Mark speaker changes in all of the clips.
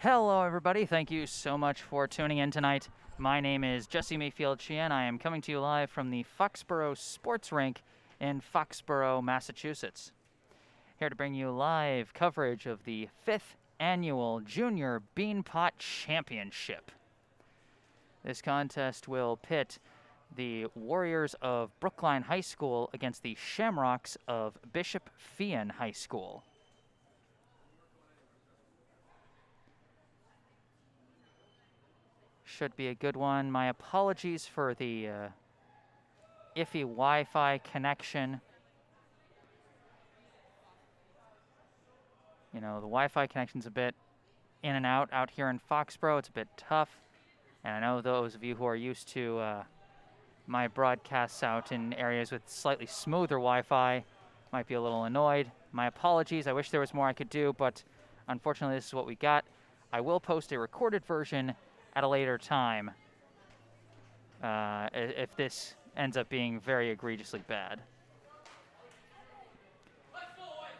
Speaker 1: Hello, everybody. Thank you so much for tuning in tonight. My name is Jesse Mayfield-Sheehan. I am coming to you live from the Foxborough Sports Rink in Foxborough, Massachusetts. Here to bring you live coverage of the 5th Annual Junior Beanpot Championship. This contest will pit the Warriors of Brookline High School against the Shamrocks of Bishop Feehan High School. Should be a good one. My apologies for the iffy Wi-Fi connection. You know, the Wi-Fi connection's a bit in and out here in Foxborough. It's a bit tough. And I know those of you who are used to my broadcasts out in areas with slightly smoother Wi-Fi might be a little annoyed. My apologies. I wish there was more I could do, but unfortunately this is what we got. I will post a recorded version at a later time if this ends up being very egregiously bad.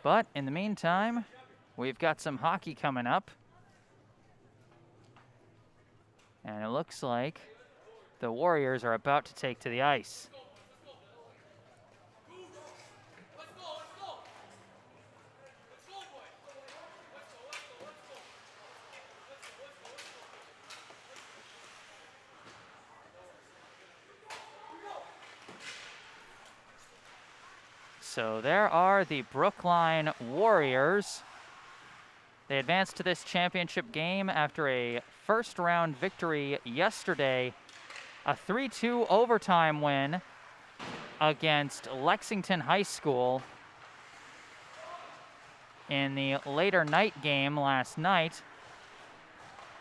Speaker 1: But in the meantime, we've got some hockey coming up. And it looks like the Warriors are about to take to the ice. So there are the Brookline Warriors. They advanced to this championship game after a first-round victory yesterday, a 3-2 overtime win against Lexington High School in the later night game last night,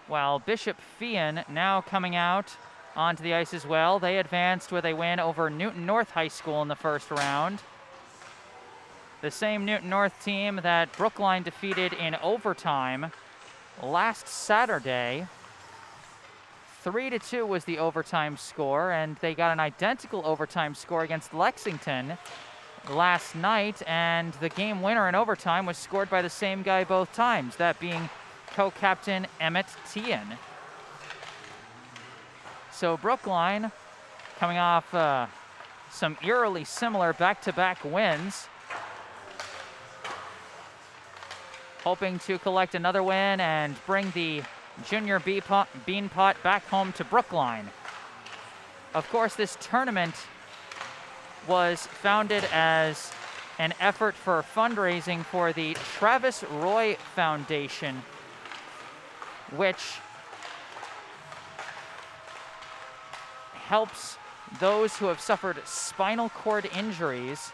Speaker 1: while Bishop Feehan now coming out onto the ice as well. They advanced with a win over Newton North High School in the first round. The same Newton North team that Brookline defeated in overtime last Saturday. 3-2 was the overtime score, and they got an identical overtime score against Lexington last night, and the game winner in overtime was scored by the same guy both times, that being co-captain Theon. So Brookline coming off some eerily similar back-to-back wins, hoping to collect another win and bring the Junior Beanpot back home to Brookline. Of course, this tournament was founded as an effort for fundraising for the Travis Roy Foundation, which helps those who have suffered spinal cord injuries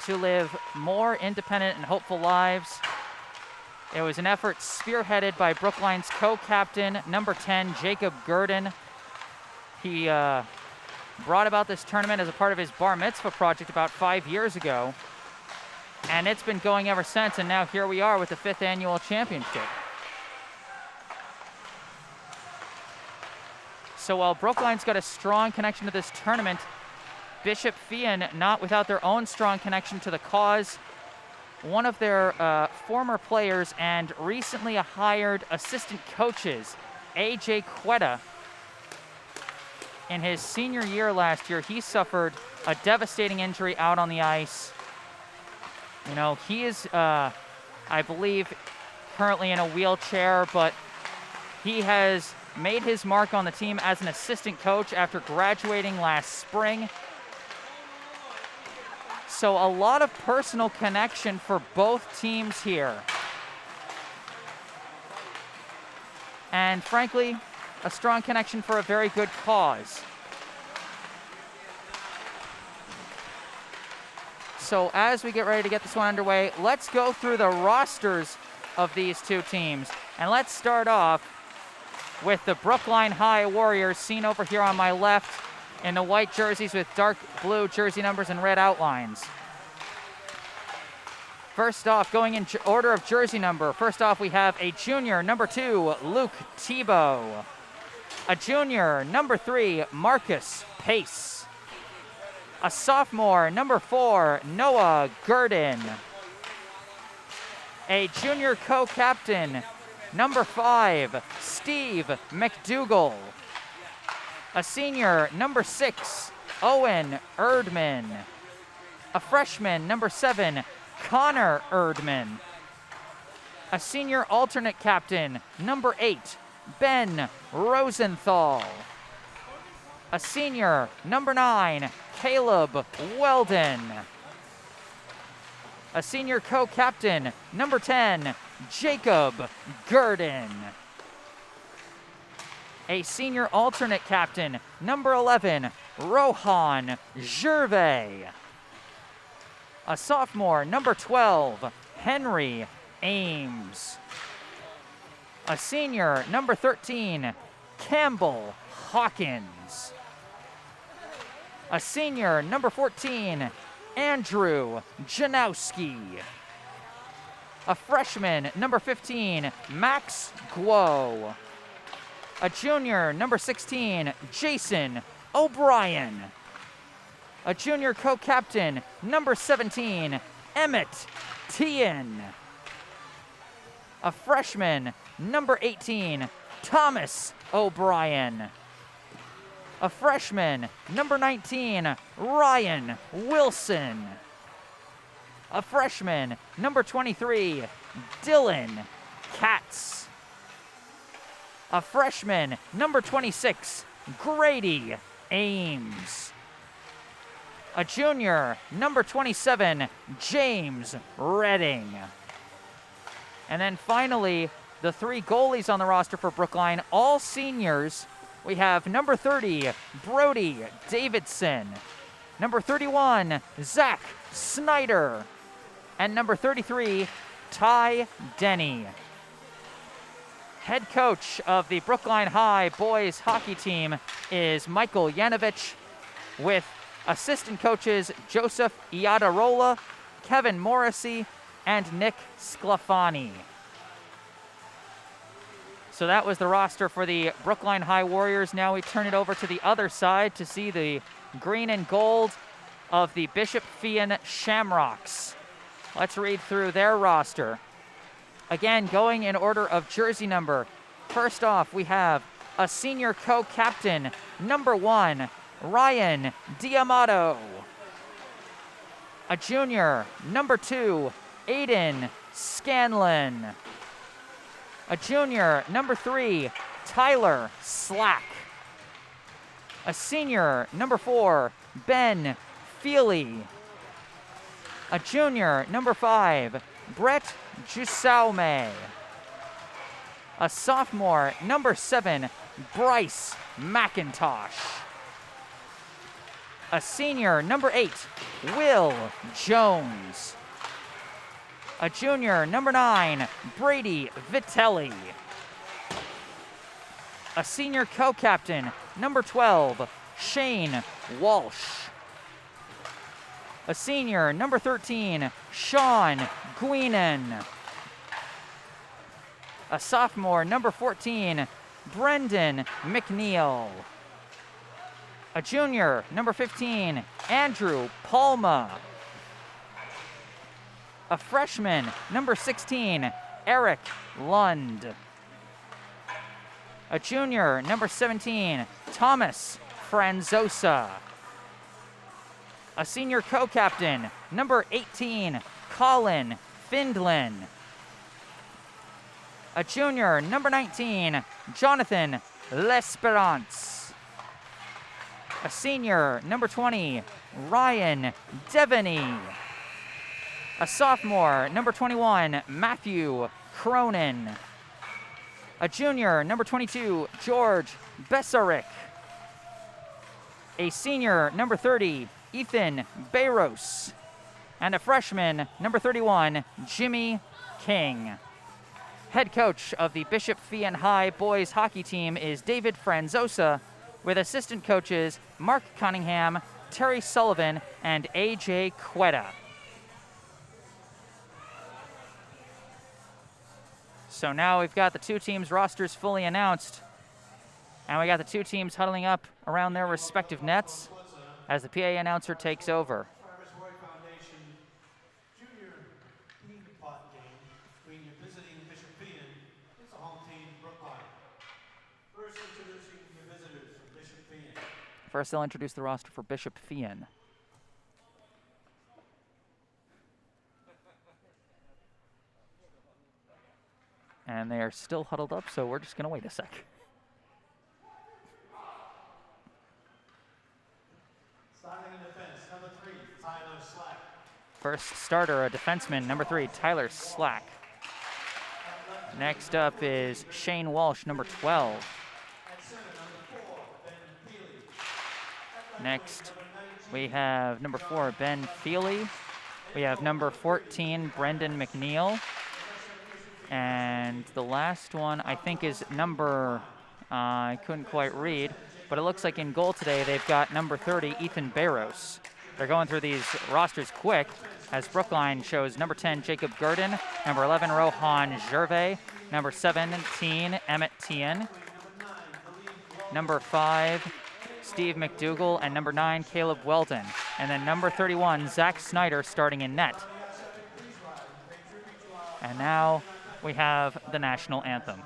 Speaker 1: to live more independent and hopeful lives. It was an effort spearheaded by Brookline's co-captain, number 10, Jacob Gurdon. He brought about this tournament as a part of his bar mitzvah project about 5 years ago, and it's been going ever since, and now here we are with the 5th annual championship. So while Brookline's got a strong connection to this tournament, Bishop Feehan not without their own strong connection to the cause. One of their former players and recently hired assistant coaches, A.J. Quetta, in his senior year last year, he suffered a devastating injury out on the ice. You know, he is, I believe, currently in a wheelchair, but he has made his mark on the team as an assistant coach after graduating last spring. So a lot of personal connection for both teams here. And frankly, a strong connection for a very good cause. So as we get ready to get this one underway, let's go through the rosters of these two teams. And let's start off with the Brookline High Warriors, seen over here on my left, in the white jerseys with dark blue jersey numbers and red outlines. First off, going in order of jersey number, first off we have a junior, number 2, Luke Tebow. A junior, number 3, Marcus Pace. A sophomore, number 4, Noah Gurdon. A junior co-captain number 5, Steve Mcdougal. A senior, number 6, Owen Erdman. A freshman, number 7, Connor Erdman. A senior alternate captain, number 8, Ben Rosenthal. A senior, number 9, Caleb Weldon. A senior co-captain, number 10, Jacob Gurdon. A senior alternate captain, number 11, Rohan Gervais. A sophomore, number 12, Henry Ames. A senior, number 13, Campbell Hawkins. A senior, number 14, Andrew Janowski. A freshman, number 15, Max Guo. A junior, number 16, Jason O'Brien. A junior co-captain, number 17, Emmett Theon. A freshman, number 18, Thomas O'Brien. A freshman, number 19, Ryan Wilson. A freshman, number 23, Dylan Katz. A freshman, number 26, Grady Ames. A junior, number 27, James Redding. And then finally, the 3 goalies on the roster for Brookline, all seniors. We have number 30, Brody Davidson. Number 31, Zach Snyder. And number 33, Ty Denny. Head coach of the Brookline High boys hockey team is Michael Yanovich, with assistant coaches Joseph Iadarola, Kevin Morrissey, and Nick Sclafani. So that was the roster for the Brookline High Warriors. Now we turn it over to the other side to see the green and gold of the Bishop Feehan Shamrocks. Let's read through their roster. Again, going in order of jersey number. First off, we have a senior co-captain, number 1, Ryan Diamato. A junior, number 2, Aiden Scanlon. A junior, number 3, Tyler Slack. A senior, number 4, Ben Feely. A junior, number 5, Brett Jusaume. A sophomore, number 7, Bryce McIntosh. A senior, number 8, Will Jones. A junior, number 9, Brady Vitelli. A senior co-captain, number 12, Shane Walsh. A senior, number 13, Sean Guinan. A sophomore, number 14, Brendan McNeil. A junior, number 15, Andrew Palma. A freshman, number 16, Eric Lund. A junior, number 17, Thomas Franzosa. A senior co-captain, number 18, Colin Findlin. A junior, number 19, Jonathan L'Esperance. A senior, number 20, Ryan Deveny. A sophomore, number 21, Matthew Cronin. A junior, number 22, George Besarick. A senior, number 30, Ethan Bayros. And a freshman, number 31, Jimmy King. Head coach of the Bishop Feehan High boys hockey team is David Franzosa, with assistant coaches Mark Cunningham, Terry Sullivan, and AJ Quetta. So now we've got the 2 teams' rosters fully announced, and we got the 2 teams huddling up around their respective nets as the PA announcer takes over.
Speaker 2: Foundation Junior Beanpot game between your visiting Bishop Feehan the home team, Brookline. First introducing the visitors from Bishop Feehan.
Speaker 1: First, they'll introduce the roster for Bishop Feehan. And they are still huddled up, so we're just going to wait a sec.
Speaker 2: Starting in defense, number 3, Tyler Slack.
Speaker 1: First starter, a defenseman, number 3, Tyler Slack. Next up is Shane Walsh, number 12.
Speaker 2: At center, number 4, Ben Feely.
Speaker 1: Next, we have number 4, Ben Feely. We have number 14, Brendan Mcneill. And the last one, I think, is number, I couldn't quite read, but it looks like in goal today they've got number 30, Ethan Barros. They're going through these rosters quick, as Brookline shows number 10, Jacob Gurdon, number 11, Rohan Gervais, number 17, Emmett Tien, number 5, Steve Mcdougall, and number 9, Caleb Weldon. And then number 31, Zach Snyder, starting in net. And now we have the national anthem.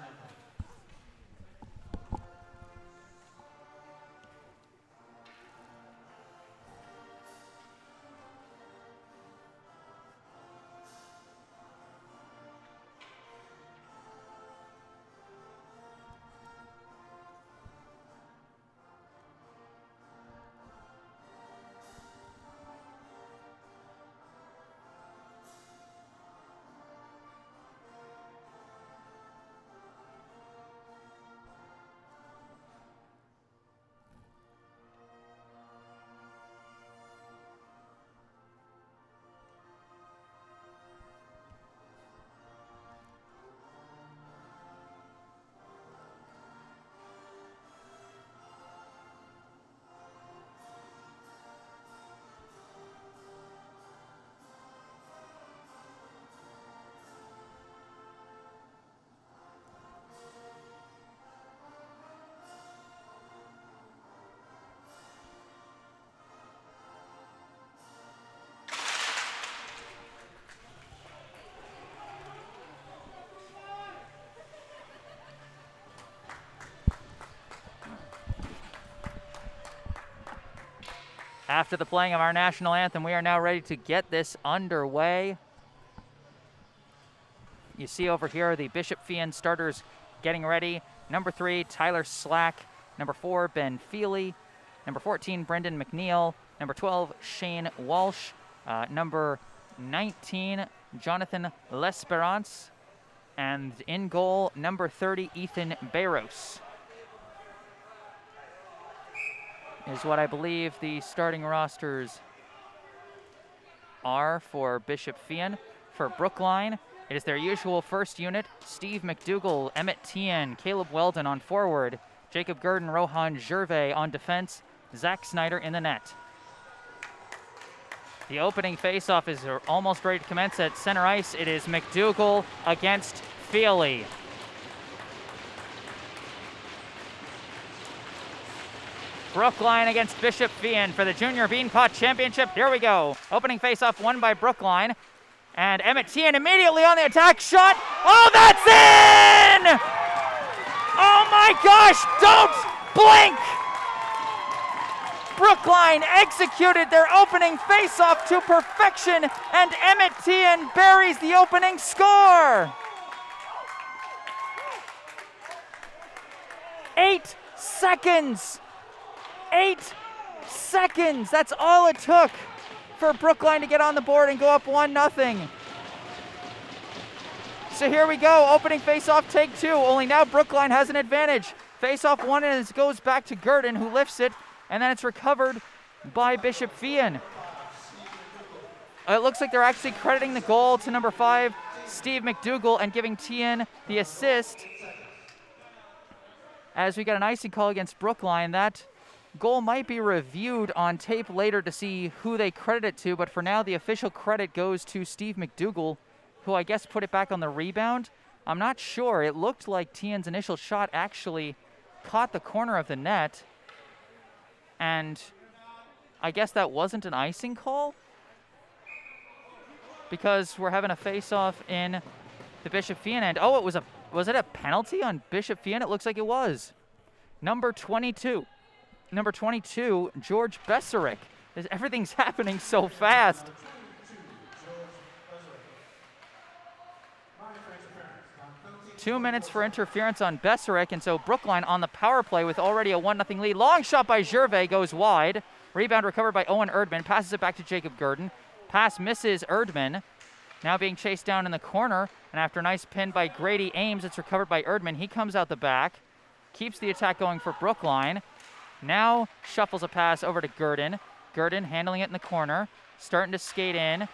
Speaker 1: After the playing of our national anthem, we are now ready to get this underway. You see over here the Bishop Feehan starters getting ready. Number 3, Tyler Slack. Number 4, Ben Feely. Number 14, Brendan Mcneill. Number 12, Shane Walsh. Number 19, Jonathan L'Esperance. And in goal, number 30, Ethan Barros. Is what I believe the starting rosters are for Bishop Feehan. For Brookline, it is their usual first unit: Steve Mcdougall, Emmett Tien, Caleb Weldon on forward, Jacob Gurdon, Rohan Gervais on defense, Zach Snyder in the net. The opening faceoff is almost ready to commence at center ice. It is Mcdougall against Feely. Brookline against Bishop Feehan for the Junior Beanpot Championship. Here we go. Opening faceoff won by Brookline. And Emmett Tien immediately on the attack shot. Oh, that's in! Oh my gosh, don't blink! Brookline executed their opening faceoff to perfection, and Emmett Tien buries the opening score. 8 seconds. 8 seconds. That's all it took for Brookline to get on the board and go up 1-0. So here we go. Opening face-off, take 2. Only now Brookline has an advantage. Face-off 1, and it goes back to Gurdon, who lifts it, and then it's recovered by Bishop Feehan. It looks like they're actually crediting the goal to number 5, Steve Mcdougall, and giving Tien the assist. As we got an icing call against Brookline, that goal might be reviewed on tape later to see who they credit it to, but for now the official credit goes to Steve Mcdougall, who I guess put it back on the rebound. I'm not sure. It looked like Tien's initial shot actually caught the corner of the net, and I guess that wasn't an icing call because we're having a face-off in the Bishop Feehan end. Oh, it was a Was it a penalty on Bishop Feehan? It looks like it was. Number 22. Number 22, George Beserick. Everything's happening so fast. Two minutes for interference on Beserick, and so Brookline on the power play with already a 1-0 lead. Long shot by Gervais goes wide. Rebound recovered by Owen Erdman. Passes it back to Jacob Gurdon. Pass misses Erdman. Now being chased down in the corner, and after a nice pin by Grady Ames, it's recovered by Erdman. He comes out the back, keeps the attack going for Brookline. Now shuffles a pass over to Gurdon. Gurdon handling it in the corner, starting to skate in.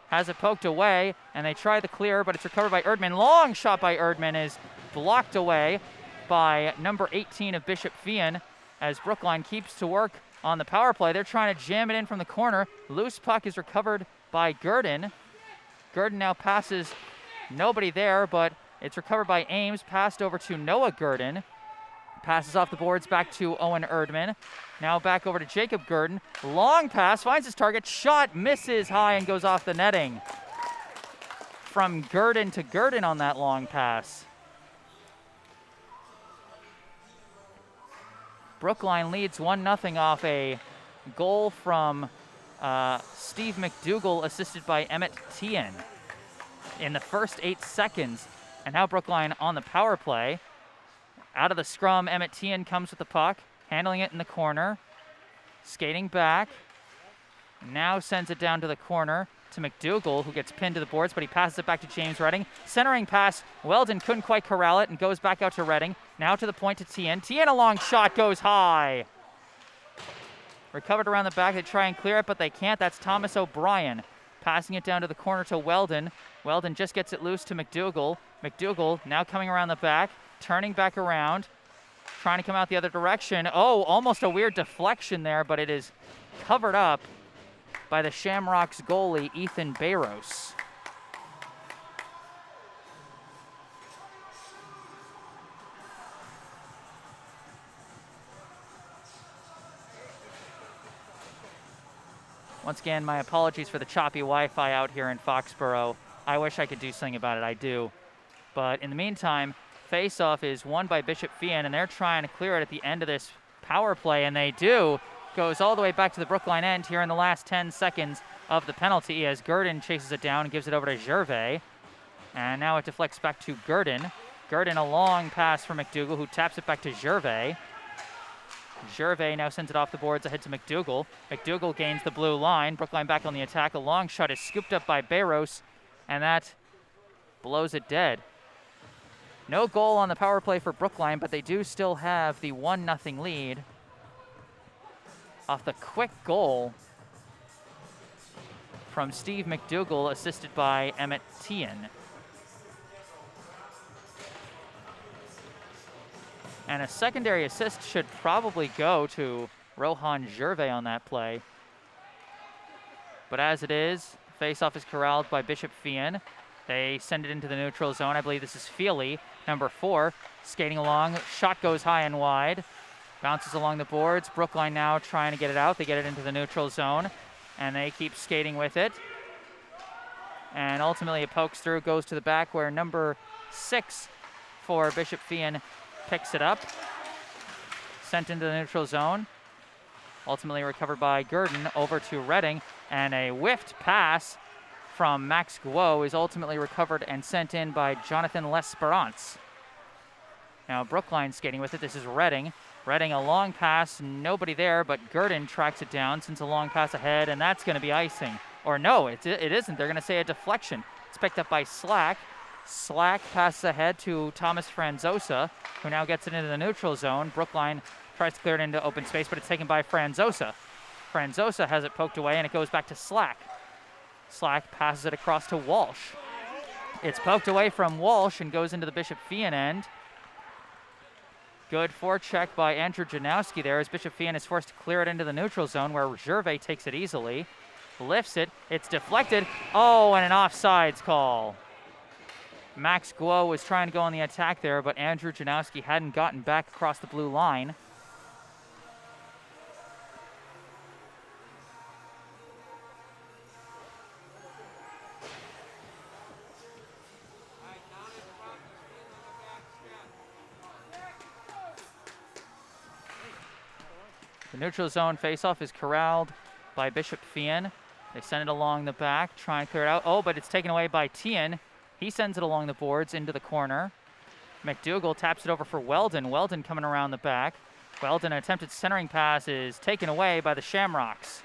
Speaker 1: Has it poked away, and they try the clear, but it's recovered by Erdman. Long shot by Erdman is blocked away by number 18 of Bishop Feehan as Brookline keeps to work on the power play. They're trying to jam it in from the corner. Loose puck is recovered by Gurdon. Gurdon now passes, nobody there, but it's recovered by Ames, passed over to Noah Gurdon. Passes off the boards back to Owen Erdman. Now back over to Jacob Gurdon. Long pass, finds his target, shot, misses high and goes off the netting. From Gurdon to Gurdon on that long pass. Brookline leads 1-0 off a goal from Steve Mcdougal, assisted by Emmett Tien in the first 8 seconds. And now Brookline on the power play. Out of the scrum, Emmett Tien comes with the puck, handling it in the corner, skating back. Now sends it down to the corner to Mcdougal, who gets pinned to the boards, but he passes it back to James Redding. Centering pass, Weldon couldn't quite corral it and goes back out to Redding. Now to the point to Tien. Tien, a long shot, goes high. Recovered around the back, they try and clear it, but they can't. That's Thomas O'Brien passing it down to the corner to Weldon. Weldon just gets it loose to Mcdougal. Mcdougal now coming around the back, turning back around, trying to come out the other direction. Oh, almost a weird deflection there, but it is covered up by the Shamrocks goalie, Ethan Bayros. Once again, my apologies for the choppy Wi-Fi out here in Foxborough. I wish I could do something about it, I do. But in the meantime, face-off is won by Bishop Feehan, and they're trying to clear it at the end of this power play, and they do. Goes all the way back to the Brookline end here in the last 10 seconds of the penalty as Gurdon chases it down and gives it over to Gervais. And now it deflects back to Gurdon. Gurdon, a long pass for Mcdougal, who taps it back to Gervais. Gervais now sends it off the boards ahead to Mcdougal. Mcdougal gains the blue line. Brookline back on the attack. A long shot is scooped up by Bayros, and that blows it dead. No goal on the power play for Brookline, but they do still have the 1-0 lead off the quick goal from Steve Mcdougal, assisted by Emmett Tien. And a secondary assist should probably go to Rohan Gervais on that play. But as it is, face-off is corralled by Bishop Feehan. They send it into the neutral zone. I believe this is Feely, number 4, skating along. Shot goes high and wide. Bounces along the boards. Brookline now trying to get it out. They get it into the neutral zone, and they keep skating with it. And ultimately it pokes through, goes to the back where number 6 for Bishop Feehan picks it up. Sent into the neutral zone. Ultimately recovered by Gurdon over to Redding, and a whiffed pass from Max Guo is ultimately recovered and sent in by Jonathan L'Esperance. Now Brookline skating with it. This is Redding. Redding, a long pass, nobody there, but Gurdon tracks it down, sends a long pass ahead, and that's going to be icing. Or no, it isn't. They're going to say a deflection. It's picked up by Slack. Slack passes ahead to Thomas Franzosa, who now gets it into the neutral zone. Brookline tries to clear it into open space, but it's taken by Franzosa. Franzosa has it poked away, and it goes back to Slack. Slack passes it across to Walsh. It's poked away from Walsh and goes into the Bishop Feehan end. Good forecheck by Andrew Janowski there as Bishop Feehan is forced to clear it into the neutral zone where Gervais takes it easily. Lifts it. It's deflected. Oh, and an offsides call. Max Guo was trying to go on the attack there, but Andrew Janowski hadn't gotten back across the blue line. The neutral zone faceoff is corralled by Bishop Feehan. They send it along the back, try and clear it out. Oh, but it's taken away by Theon. He sends it along the boards into the corner. Mcdougal taps it over for Weldon. Weldon coming around the back. Weldon, an attempted centering pass is taken away by the Shamrocks.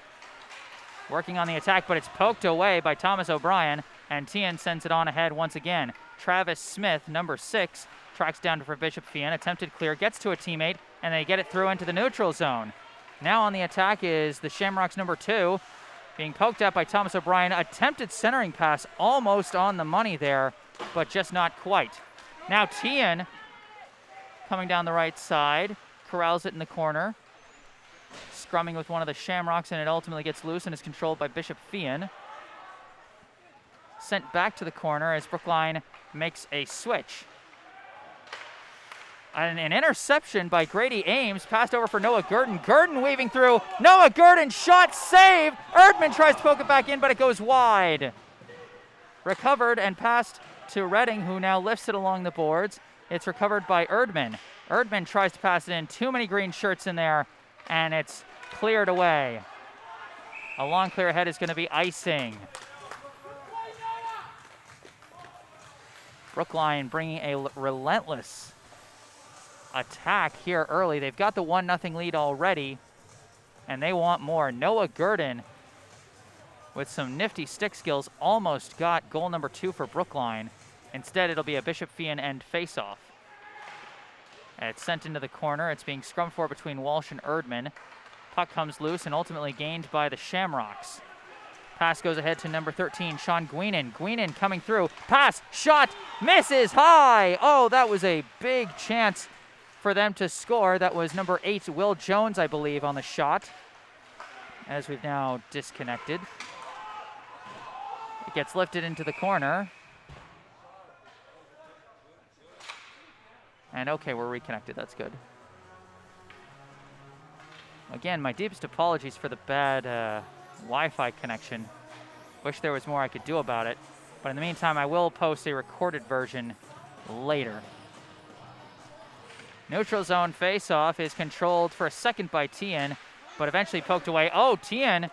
Speaker 1: Working on the attack, but it's poked away by Thomas O'Brien, and Theon sends it on ahead once again. Travis Smith, number 6, tracks down for Bishop Feehan. Attempted clear, gets to a teammate, and they get it through into the neutral zone. Now on the attack is the Shamrocks number 2, being poked at by Thomas O'Brien. Attempted centering pass, almost on the money there, but just not quite. Now Theon coming down the right side, corrals it in the corner, scrumming with one of the Shamrocks, and it ultimately gets loose and is controlled by Bishop Feehan. Sent back to the corner as Brookline makes a switch. An interception by Grady Ames, passed over for Noah Gurdon. Gurdon weaving through. Noah Gurdon, shot, save. Erdman tries to poke it back in, but it goes wide. Recovered and passed to Redding, who now lifts it along the boards. It's recovered by Erdman. Erdman tries to pass it in. Too many green shirts in there, and it's cleared away. A long clear ahead is going to be icing. Brookline bringing a relentless attack here early. They've got the 1-0 lead already, and they want more. Noah Gurdon, with some nifty stick skills, almost got goal number 2 for Brookline. Instead, it'll be a Bishop Feehan end faceoff. It's sent into the corner. It's being scrummed for between Walsh and Erdman. Puck comes loose and ultimately gained by the Shamrocks. Pass goes ahead to number 13, Sean Guinan. Guinan coming through. Pass, shot, misses high. Oh, that was a big chance for them to score. That was number 8, Will Jones, I believe, on the shot, as we've now disconnected. It gets lifted into the corner. And okay, we're reconnected. That's good. Again, my deepest apologies for the bad Wi-Fi connection. Wish there was more I could do about it. But in the meantime, I will post a recorded version later. Neutral zone face-off is controlled for a second by Theon, but eventually poked away. Oh, Theon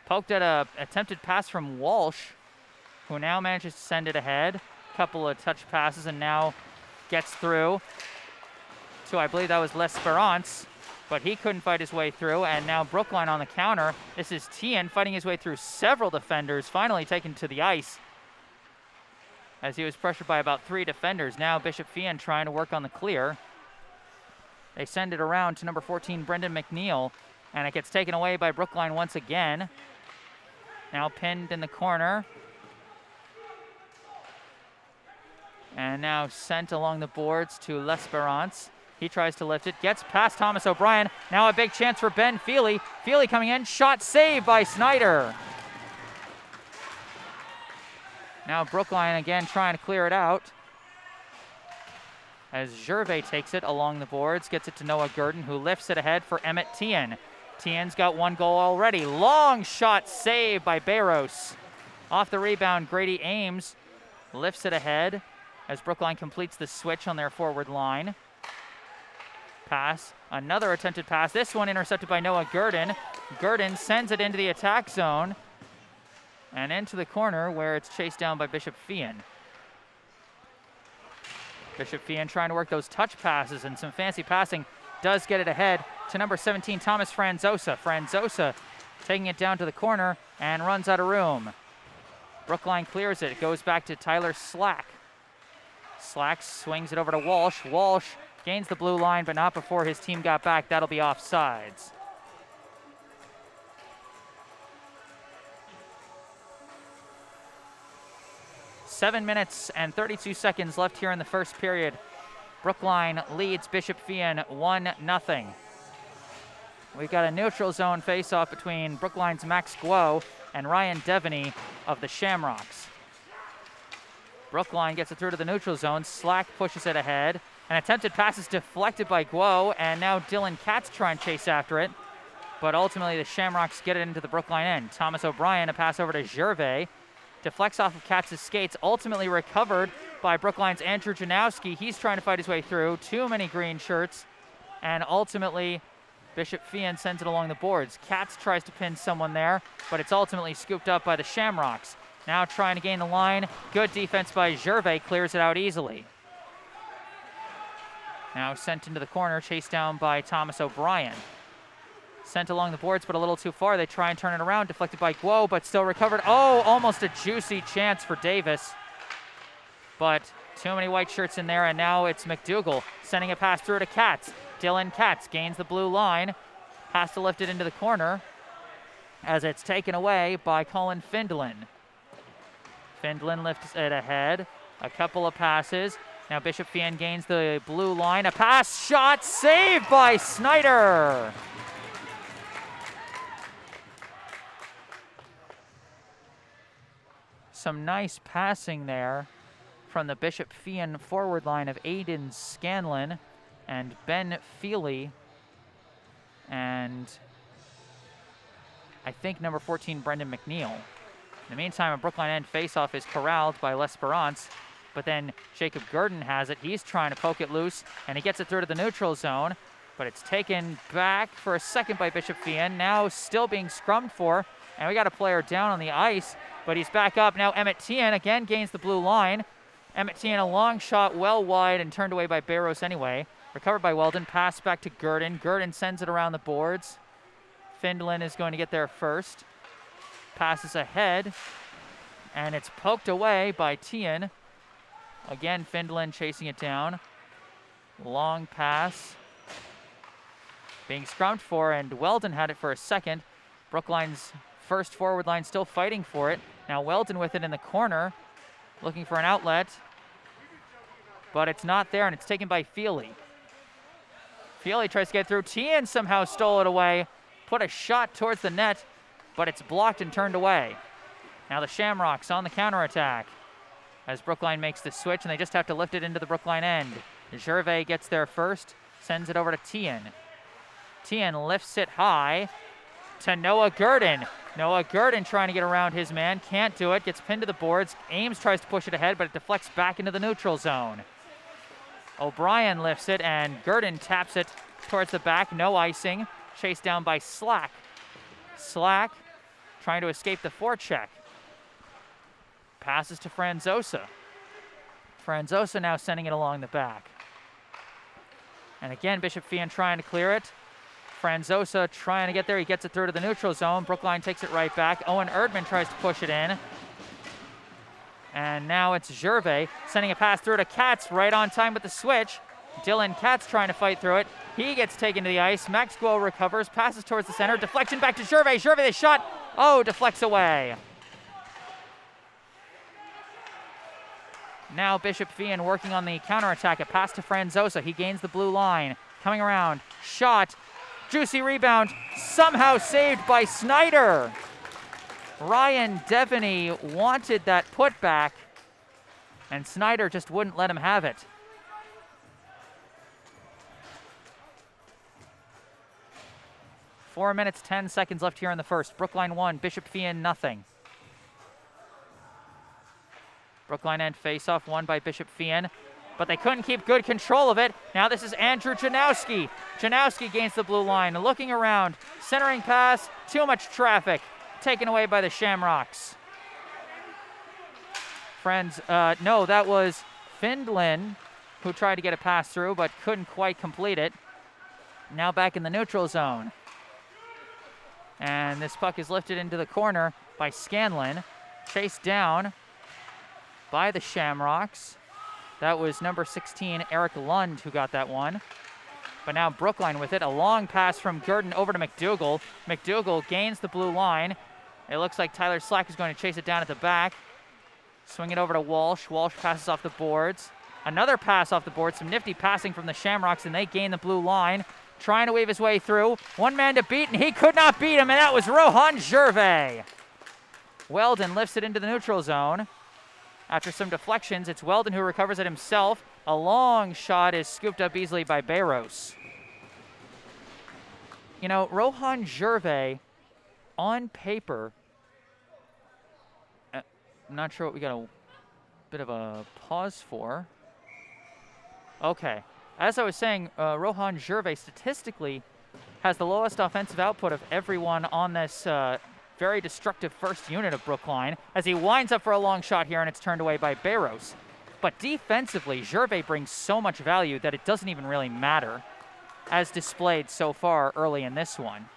Speaker 1: poked at an attempted pass from Walsh, who now manages to send it ahead. Couple of touch passes, and now gets through to, I believe that was L'Esperance, but he couldn't fight his way through, and now Brookline on the counter. This is Theon fighting his way through several defenders, finally taken to the ice as he was pressured by about 3 defenders. Now Bishop Feehan trying to work on the clear. They send it around to number 14, Brendan Mcneill, and it gets taken away by Brookline once again. Now pinned in the corner. And now sent along the boards to L'Esperance. He tries to lift it, gets past Thomas O'Brien. Now a big chance for Ben Feely. Feely coming in, shot saved by Snyder. Now Brookline again trying to clear it out, as Gervais takes it along the boards, gets it to Noah Gurdon, who lifts it ahead for Emmett Theon. Theon's got 1 goal already. Long shot saved by Barros. Off the rebound, Grady Ames lifts it ahead as Brookline completes the switch on their forward line. Pass, another attempted pass. This one intercepted by Noah Gurdon. Gurdon sends it into the attack zone and into the corner, where it's chased down by Bishop Feehan. Bishop Feehan trying to work those touch passes, and some fancy passing does get it ahead to number 17, Thomas Franzosa. Franzosa taking it down to the corner and runs out of room. Brookline clears it. It goes back to Tyler Slack. Slack swings it over to Walsh. Walsh gains the blue line, but not before his team got back. That'll be offsides. Seven minutes and 32 seconds left here in the first period. Brookline leads Bishop Feehan 1-0. We've got a neutral zone face-off between Brookline's Max Guo and Ryan Deveny of the Shamrocks. Brookline gets it through to the neutral zone. Slack pushes it ahead. An attempted pass is deflected by Guo, and now Dylan Katz trying to chase after it. But ultimately, the Shamrocks get it into the Brookline end. Thomas O'Brien, a pass over to Gervais. Deflects off of Katz's skates, ultimately recovered by Brookline's Andrew Janowski. He's trying to fight his way through. Too many green shirts, and ultimately Bishop Feehan sends it along the boards. Katz tries to pin someone there, but it's ultimately scooped up by the Shamrocks. Now trying to gain the line. Good defense by Gervais, clears it out easily. Now sent into the corner, chased down by Thomas O'Brien. Sent along the boards, but a little too far. They try and turn it around, deflected by Guo, but still recovered. Oh, almost a juicy chance for Davis. But too many white shirts in there, and now it's Mcdougal sending a pass through to Katz. Dylan Katz gains the blue line, has to lift it into the corner as it's taken away by Colin Findlin. Findlin lifts it ahead, a couple of passes. Now Bishop Feehan gains the blue line, a pass, shot, saved by Snyder. Some nice passing there from the Bishop Feehan forward line of Aiden Scanlon and Ben Feely, and I think number 14, Brendan Mcneill. In the meantime, a Brookline end faceoff is corralled by L'Esperance, but then Jacob Gurdon has it. He's trying to poke it loose, and he gets it through to the neutral zone, but it's taken back for a second by Bishop Feehan, now still being scrummed for, and we got a player down on the ice, but he's back up. Now Emmett Tien again gains the blue line. Emmett Tien, a long shot well wide and turned away by Barros anyway. Recovered by Weldon, pass back to Gurdon. Gurdon sends it around the boards. Findlin is going to get there first. Passes ahead, and it's poked away by Tien. Again, Findlin chasing it down. Long pass. Being scrumped for, and Weldon had it for a second. Brookline's first forward line still fighting for it. Now Weldon with it in the corner, looking for an outlet, but it's not there, and it's taken by Feely. Feely tries to get through. Tien somehow stole it away, put a shot towards the net, but it's blocked and turned away. Now the Shamrocks on the counterattack as Brookline makes the switch, and they just have to lift it into the Brookline end. Gervais gets there first, sends it over to Tien. Tien lifts it high to Noah Gurdon. Noah Gurdon trying to get around his man, can't do it, gets pinned to the boards. Ames tries to push it ahead, but it deflects back into the neutral zone. O'Brien lifts it, and Gurdon taps it towards the back, no icing. Chased down by Slack. Slack trying to escape the forecheck. Passes to Franzosa. Franzosa now sending it along the back. And again, Bishop Feehan trying to clear it. Franzosa trying to get there. He gets it through to the neutral zone. Brookline takes it right back. Owen Erdman tries to push it in. And now it's Gervais sending a pass through to Katz, right on time with the switch. Dylan Katz trying to fight through it. He gets taken to the ice. Maxwell recovers, passes towards the center. Deflection back to Gervais. Gervais, the shot. Oh, deflects away. Now Bishop Feehan working on the counterattack. A pass to Franzosa. He gains the blue line. Coming around. Shot. Juicy rebound. Somehow saved by Snyder. Ryan Deveny wanted that putback, and Snyder just wouldn't let him have it. Four minutes, 10 seconds left here in the first. Brookline 1, Bishop Feehan nothing. Brookline end faceoff won by Bishop Feehan, but they couldn't keep good control of it. Now this is Andrew Janowski. Janowski gains the blue line, looking around, centering pass, too much traffic. Taken away by the Shamrocks. No, that was Findlin who tried to get a pass through but couldn't quite complete it. Now back in the neutral zone. And this puck is lifted into the corner by Scanlon. Chased down by the Shamrocks. That was number 16, Eric Lund, who got that one. But now Brookline with it. A long pass from Gurdon over to Mcdougal. Mcdougal gains the blue line. It looks like Tyler Slack is going to chase it down at the back. Swing it over to Walsh. Walsh passes off the boards. Another pass off the board. Some nifty passing from the Shamrocks, and they gain the blue line. Trying to weave his way through. One man to beat, and he could not beat him, and that was Rohan Gervais. Weldon lifts it into the neutral zone. After some deflections, it's Weldon who recovers it himself. A long shot is scooped up easily by Barros. You know, Rohan Gervais, on paper, I'm not sure what we got a bit of a pause for. Okay. As I was saying, Rohan Gervais statistically has the lowest offensive output of everyone on this very destructive first unit of Brookline, as he winds up for a long shot here, and it's turned away by Bayros. But defensively, Gervais brings so much value that it doesn't even really matter, as displayed so far early in this one.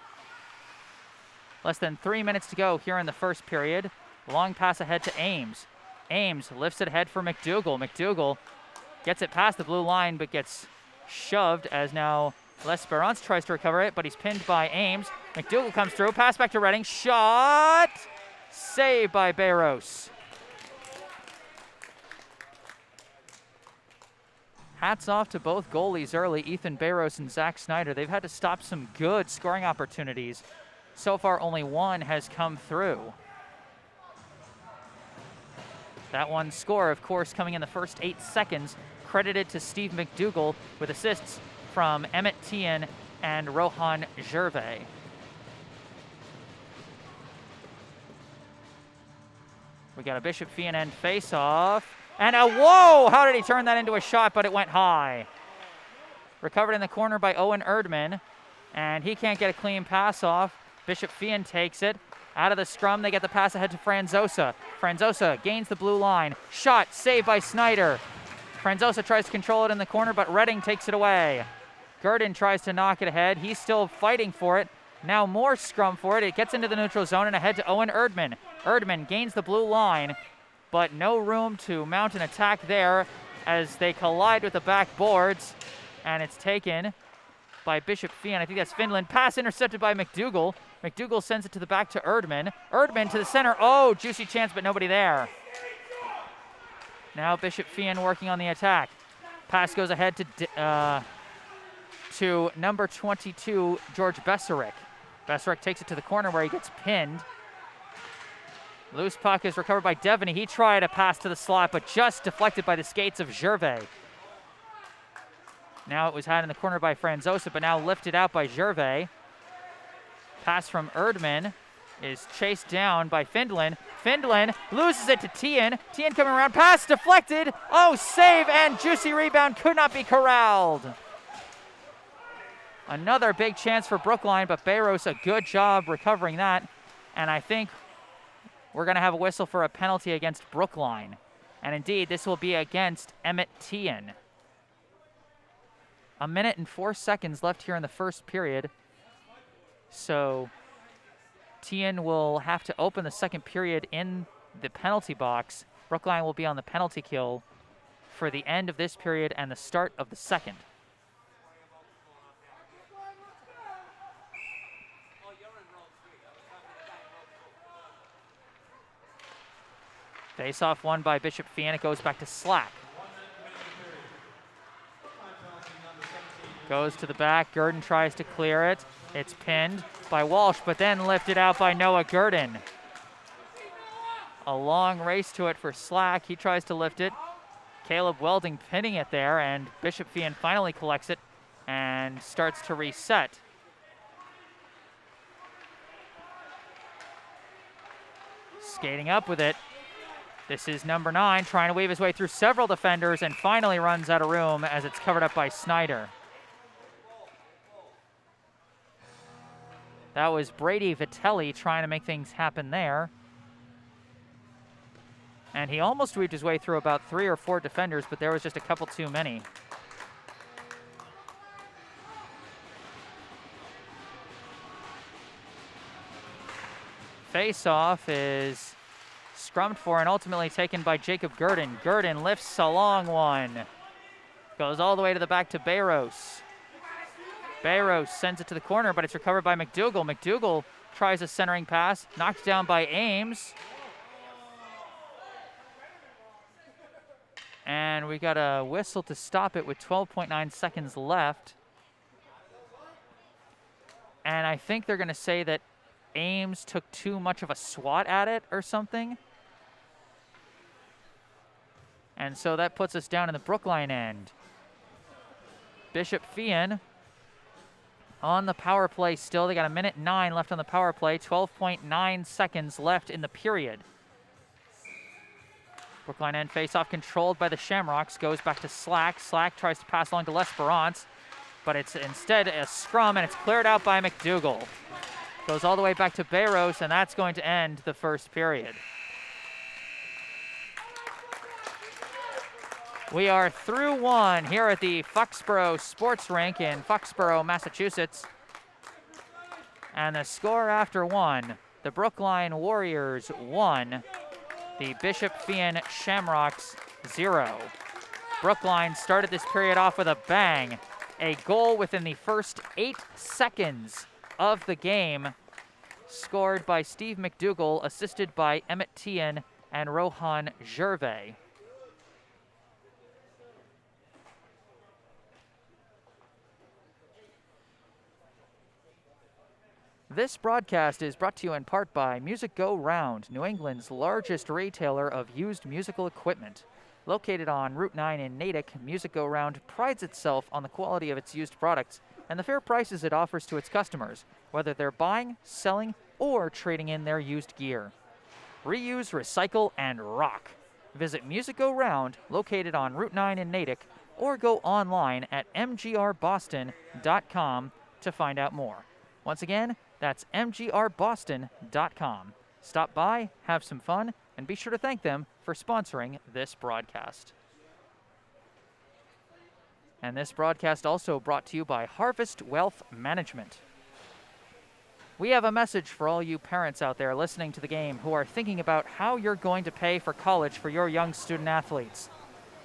Speaker 1: Less than 3 minutes to go here in the first period. Long pass ahead to Ames. Ames lifts it ahead for Mcdougal. Mcdougal gets it past the blue line, but gets shoved as now L'Esperance tries to recover it, but he's pinned by Ames. Mcdougal comes through, pass back to Redding, shot! Saved by Bayros. Hats off to both goalies early, Ethan Bayros and Zach Snyder. They've had to stop some good scoring opportunities. So far, only one has come through. That one score, of course, coming in the first 8 seconds, credited to Steve Mcdougal with assists from Emmett Theon and Rohan Gervais. We got a Bishop Feehan end face-off. And a whoa! How did he turn that into a shot, but it went high. Recovered in the corner by Owen Erdman, and he can't get a clean pass off. Bishop Feehan takes it. Out of the scrum, they get the pass ahead to Franzosa. Franzosa gains the blue line. Shot, saved by Snyder. Franzosa tries to control it in the corner, but Redding takes it away. Gurdon tries to knock it ahead. He's still fighting for it. Now more scrum for it. It gets into the neutral zone and ahead to Owen Erdman. Erdman gains the blue line, but no room to mount an attack there as they collide with the backboards, and it's taken by Bishop Feehan. I think that's Finland. Pass intercepted by Mcdougal. Mcdougal sends it to the back to Erdman. Erdman to the center. Oh, juicy chance, but nobody there. Now Bishop Feehan working on the attack. Pass goes ahead to number 22, George Beserick. Beserick takes it to the corner where he gets pinned. Loose puck is recovered by Deveny. He tried a pass to the slot, but just deflected by the skates of Gervais. Now it was had in the corner by Franzosa, but now lifted out by Gervais. Pass from Erdman is chased down by Findlin. Findlin loses it to Theon. Theon coming around, pass deflected. Oh, save and juicy rebound, could not be corralled. Another big chance for Brookline, but Bayros a good job recovering that. And I think we're going to have a whistle for a penalty against Brookline. And indeed, this will be against Emmett Theon. 1 minute and 4 seconds left here in the first period. So Theon will have to open the second period in the penalty box. Brookline will be on the penalty kill for the end of this period and the start of the second. Face-off won by Bishop Feehan. It goes back to Slack. Goes to the back. Gurdon tries to clear it. It's pinned by Walsh, but then lifted out by Noah Gurdon. A long race to it for Slack. He tries to lift it. Caleb Welding pinning it there, and Bishop Feehan finally collects it and starts to reset. Skating up with it. This is number 9, trying to weave his way through several defenders and finally runs out of room as it's covered up by Snyder. That was Brady Vitelli trying to make things happen there. And he almost weaved his way through about 3 or 4 defenders, but there was just a couple too many. Face-off is scrummed for and ultimately taken by Jacob Gurdon. Gurdon lifts a long one. Goes all the way to the back to Bayros. Bayros sends it to the corner, but it's recovered by Mcdougal. Mcdougal tries a centering pass, knocked down by Ames. And we got a whistle to stop it with 12.9 seconds left. And I think they're going to say that Ames took too much of a swat at it or something. And so that puts us down in the Brookline end. Bishop Feehan on the power play still. They got 1:09 left on the power play. 12.9 seconds left in the period. Brookline end face-off controlled by the Shamrocks. Goes back to Slack. Slack tries to pass along to L'Esperance. but it's instead a scrum, and it's cleared out by Mcdougal. Goes all the way back to Bayros, and that's going to end the first period. We are through one here at the Foxborough Sports Rink in Foxborough, Massachusetts. And the score after one, the Brookline Warriors 1, the Bishop Feehan Shamrocks 0. Brookline started this period off with a bang. A goal within the first 8 seconds of the game, scored by Steve Mcdougal, assisted by Emmett Theon and Rohan Gervais. This broadcast is brought to you in part by Music Go Round, New England's largest retailer of used musical equipment. Located on Route 9 in Natick, Music Go Round prides itself on the quality of its used products and the fair prices it offers to its customers, whether they're buying, selling, or trading in their used gear. Reuse, recycle, and rock. Visit Music Go Round, located on Route 9 in Natick, or go online at mgrboston.com to find out more. Once again, that's mgrboston.com. Stop by, have some fun, and be sure to thank them for sponsoring this broadcast. And this broadcast also brought to you by Harvest Wealth Management. We have a message for all you parents out there listening to the game who are thinking about how you're going to pay for college for your young student athletes.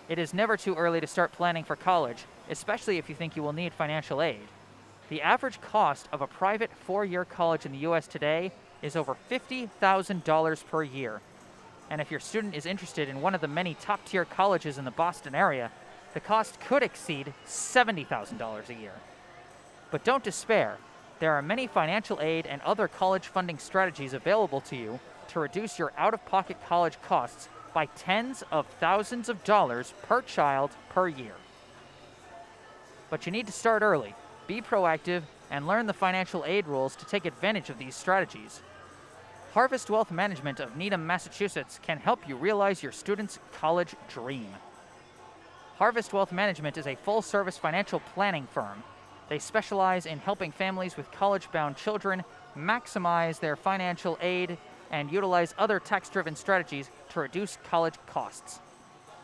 Speaker 1: It is never too early to start planning for college, especially if you think you will need financial aid. The average cost of a private 4-year college in the U.S. today is over $50,000 per year. And if your student is interested in one of the many top-tier colleges in the Boston area, the cost could exceed $70,000 a year. But don't despair. There are many financial aid and other college funding strategies available to you to reduce your out-of-pocket college costs by tens of thousands of dollars per child per year. But you need to start early, be proactive, and learn the financial aid rules to take advantage of these strategies. Harvest Wealth Management of Needham, Massachusetts can help you realize your student's college dream. Harvest Wealth Management is a full-service financial planning firm. They specialize in helping families with college-bound children maximize their financial aid and utilize other tax-driven strategies to reduce college costs.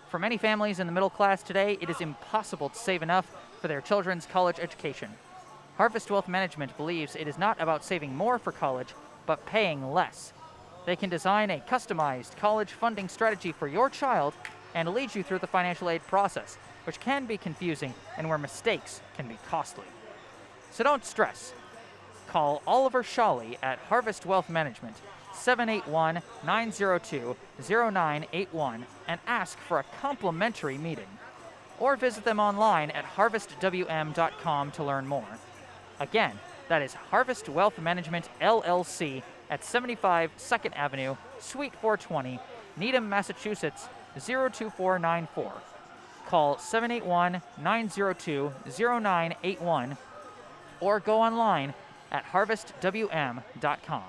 Speaker 1: For many families in the middle class today, it is impossible to save enough for their children's college education. Harvest Wealth Management believes it is not about saving more for college, but paying less. They can design a customized college funding strategy for your child and lead you through the financial aid process, which can be confusing and where mistakes can be costly. So don't stress. Call Oliver Shawley at Harvest Wealth Management, 781-902-0981, and ask for a complimentary meeting. Or visit them online at harvestwm.com to learn more. Again, that is Harvest Wealth Management, LLC, at 75 2nd Avenue, Suite 420, Needham, Massachusetts, 02494. Call 781-902-0981 or go online at harvestwm.com.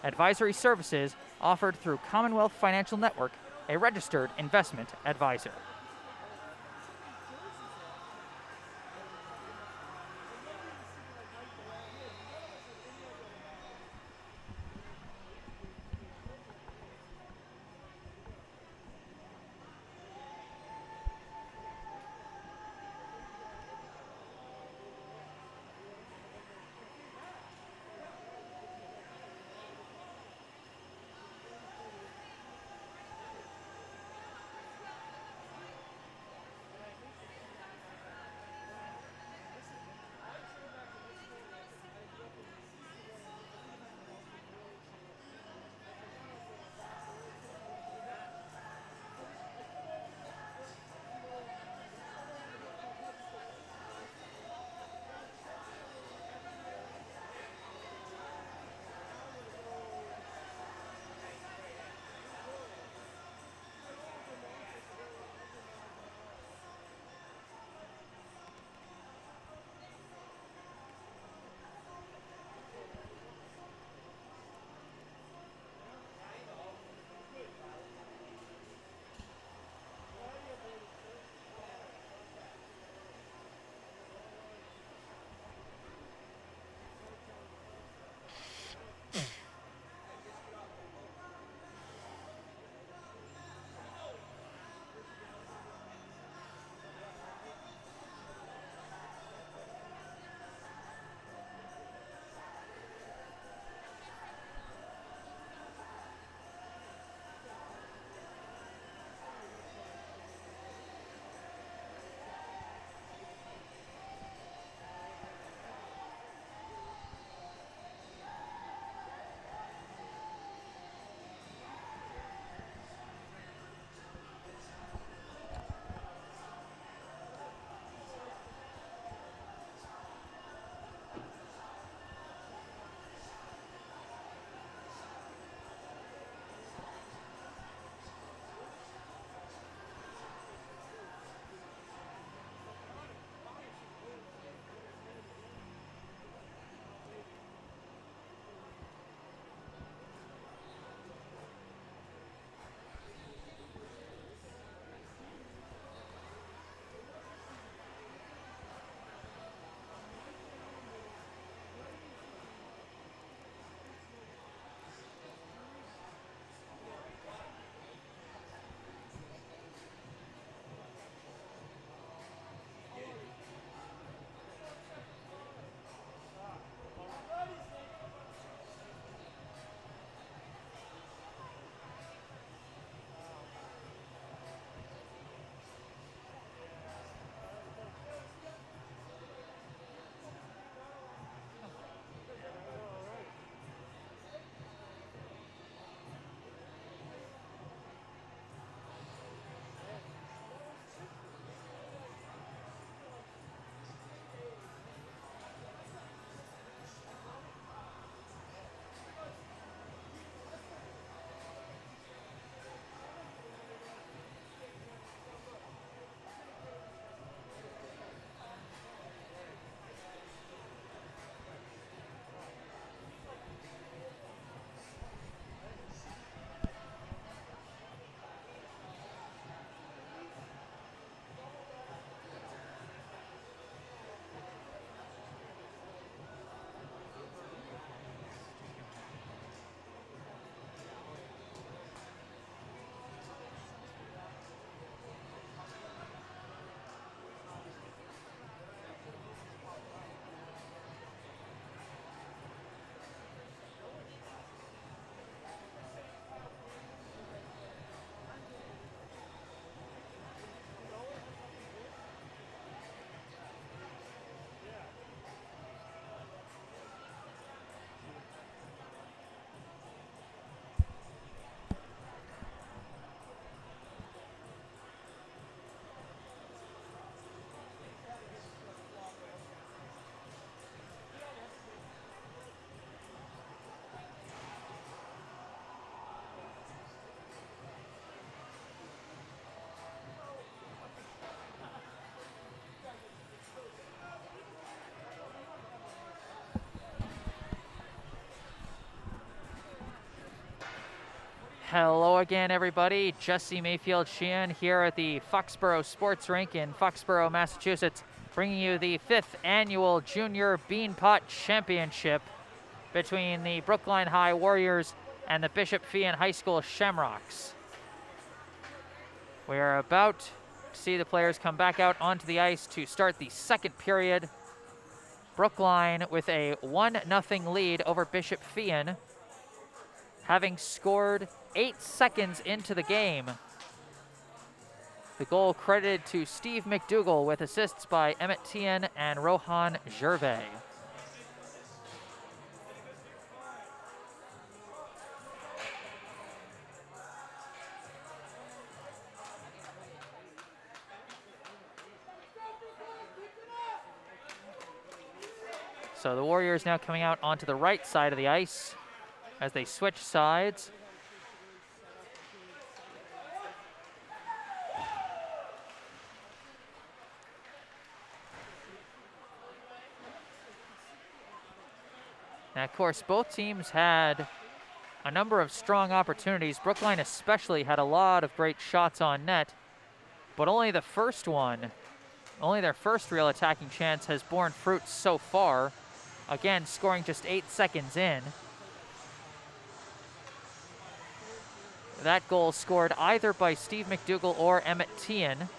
Speaker 1: Advisory services offered through Commonwealth Financial Network, a registered investment advisor. Hello again, everybody. Jesse Mayfield-Sheehan here at the Foxborough Sports Rink in Foxborough, Massachusetts, bringing you the 5th annual Junior Beanpot Championship between the Brookline High Warriors and the Bishop Feehan High School Shamrocks. We are about to see the players come back out onto the ice to start the second period. Brookline with a 1-0 lead over Bishop Feehan, having scored 8 seconds into the game. The goal credited to Steve Mcdougal with assists by Theon and Rohan Gervais. So the Warriors now coming out onto the right side of the ice as they switch sides. Now, of course, both teams had a number of strong opportunities. Brookline especially had a lot of great shots on net, but only their first real attacking chance has borne fruit so far. Again, scoring just 8 seconds in. That goal scored either by Steve Mcdougal or Theon.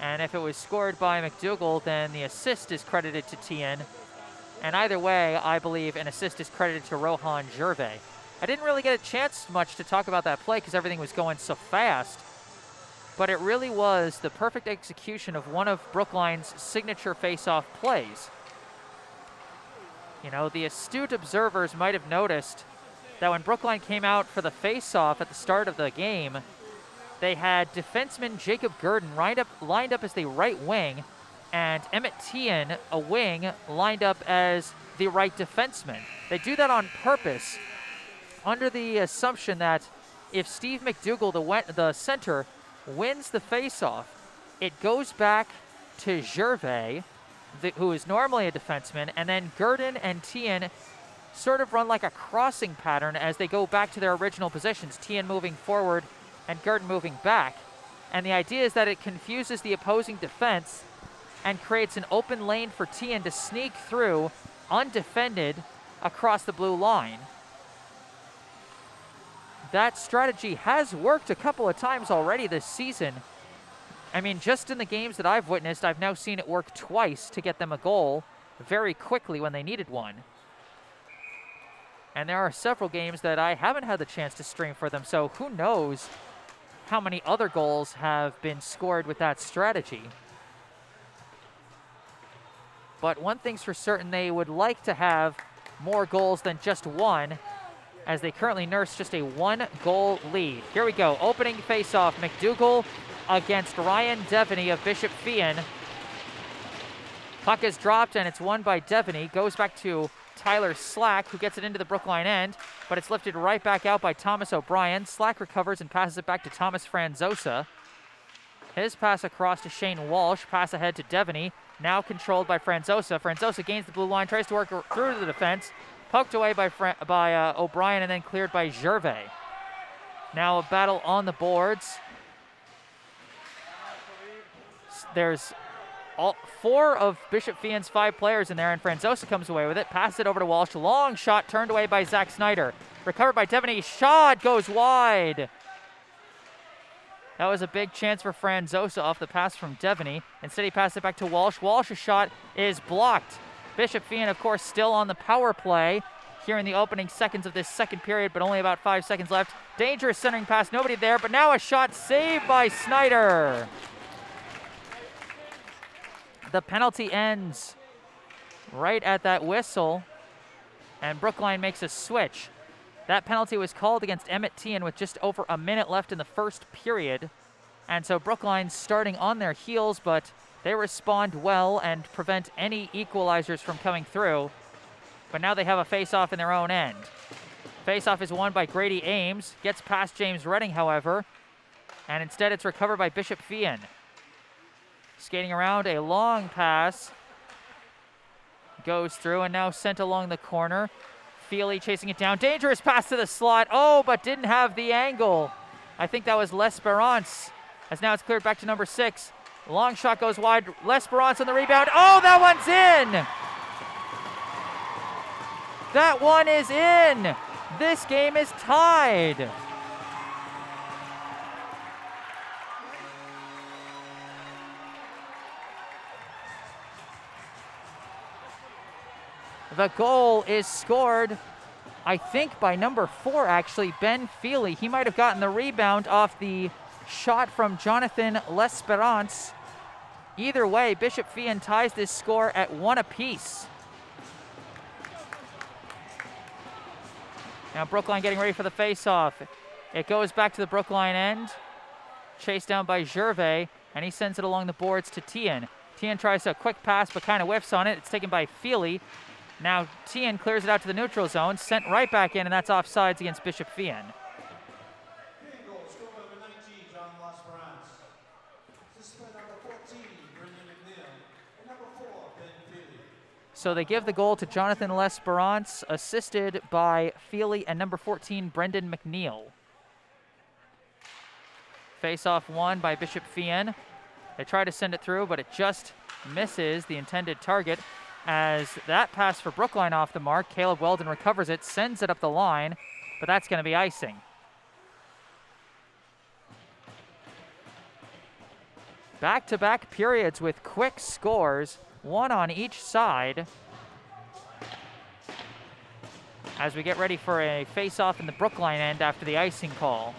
Speaker 1: And if it was scored by Mcdougal, then the assist is credited to Theon. And either way, I believe an assist is credited to Rohan Gervais. I didn't really get a chance much to talk about that play because everything was going so fast. But it really was the perfect execution of one of Brookline's signature face-off plays. You know, the astute observers might have noticed that when Brookline came out for the face-off at the start of the game, they had defenseman Jacob Gurdon lined up as the right wing, and Theon, a wing, lined up as the right defenseman. They do that on purpose, under the assumption that if Steve Mcdougal, the center, wins the face-off, it goes back to Gervais, who is normally a defenseman, and then Gurdon and Theon sort of run like a crossing pattern as they go back to their original positions, Theon moving forward and Gurdon moving back. And the idea is that it confuses the opposing defense and creates an open lane for Theon to sneak through undefended across the blue line. That strategy has worked a couple of times already this season. I mean, just in the games that I've witnessed, I've now seen it work twice to get them a goal very quickly when they needed one. And there are several games that I haven't had the chance to stream for them, so who knows how many other goals have been scored with that strategy. But one thing's for certain, they would like to have more goals than just one, as they currently nurse just a 1-goal lead. Here we go, opening face-off, Mcdougal against Ryan Deveny of Bishop Feehan. Puck is dropped and it's won by Deveny. Goes back to Tyler Slack, who gets it into the Brookline end, but it's lifted right back out by Thomas O'Brien. Slack recovers and passes it back to Thomas Franzosa. His pass across to Shane Walsh. Pass ahead to Deveny, now controlled by Franzosa. Franzosa gains the blue line, tries to work through to the defense. Poked away by O'Brien and then cleared by Gervais. Now a battle on the boards. There's 4 of Bishop Feehan's 5 players in there, and Franzosa comes away with it. Passes it over to Walsh. Long shot turned away by Zach Snyder. Recovered by Deveny. Shot goes wide. That was a big chance for Franzosa off the pass from Deveny. Instead, he passed it back to Walsh. Walsh's shot is blocked. Bishop Feehan, of course, still on the power play here in the opening seconds of this second period, but only about 5 seconds left. Dangerous centering pass, nobody there, but now a shot saved by Snyder. The penalty ends right at that whistle, and Brookline makes a switch. That penalty was called against Theon with just over a minute left in the first period, and so Brookline's starting on their heels, but they respond well and prevent any equalizers from coming through. But now they have a face-off in their own end. Face-off is won by Grady Ames, gets past James Redding, however, and instead it's recovered by Bishop Feehan. Skating around, a long pass goes through and now sent along the corner. Feely chasing it down. Dangerous pass to the slot. Oh, but didn't have the angle. I think that was L'Esperance. As now it's cleared back to number 6. Long shot goes wide. L'Esperance on the rebound. Oh, that one's in. That one is in. This game is tied. The goal is scored, I think, by number 4, actually, Ben Feely. He might have gotten the rebound off the shot from Jonathan L'Esperance. Either way, Bishop Feehan ties this score at 1 apiece. Now Brookline getting ready for the face-off. It goes back to the Brookline end. Chased down by Gervais, and he sends it along the boards to Theon. Theon tries a quick pass, but kind of whiffs on it. It's taken by Feely. Now Theon clears it out to the neutral zone, sent right back in, and that's offsides against Bishop Feehan.
Speaker 2: Goal, score number 19, John L'Esperance. Suspend number 14, Mcneill. And number 4, Ben Feely.
Speaker 1: So they give the goal to Jonathan L'Esperance, assisted by Feely and number 14, Brendan Mcneill. Face-off won by Bishop Feehan. They try to send it through, but it just misses the intended target. As that pass for Brookline off the mark, Caleb Weldon recovers it, sends it up the line, but that's going to be icing. Back-to-back periods with quick scores, one on each side. As we get ready for a face-off in the Brookline end after the icing call.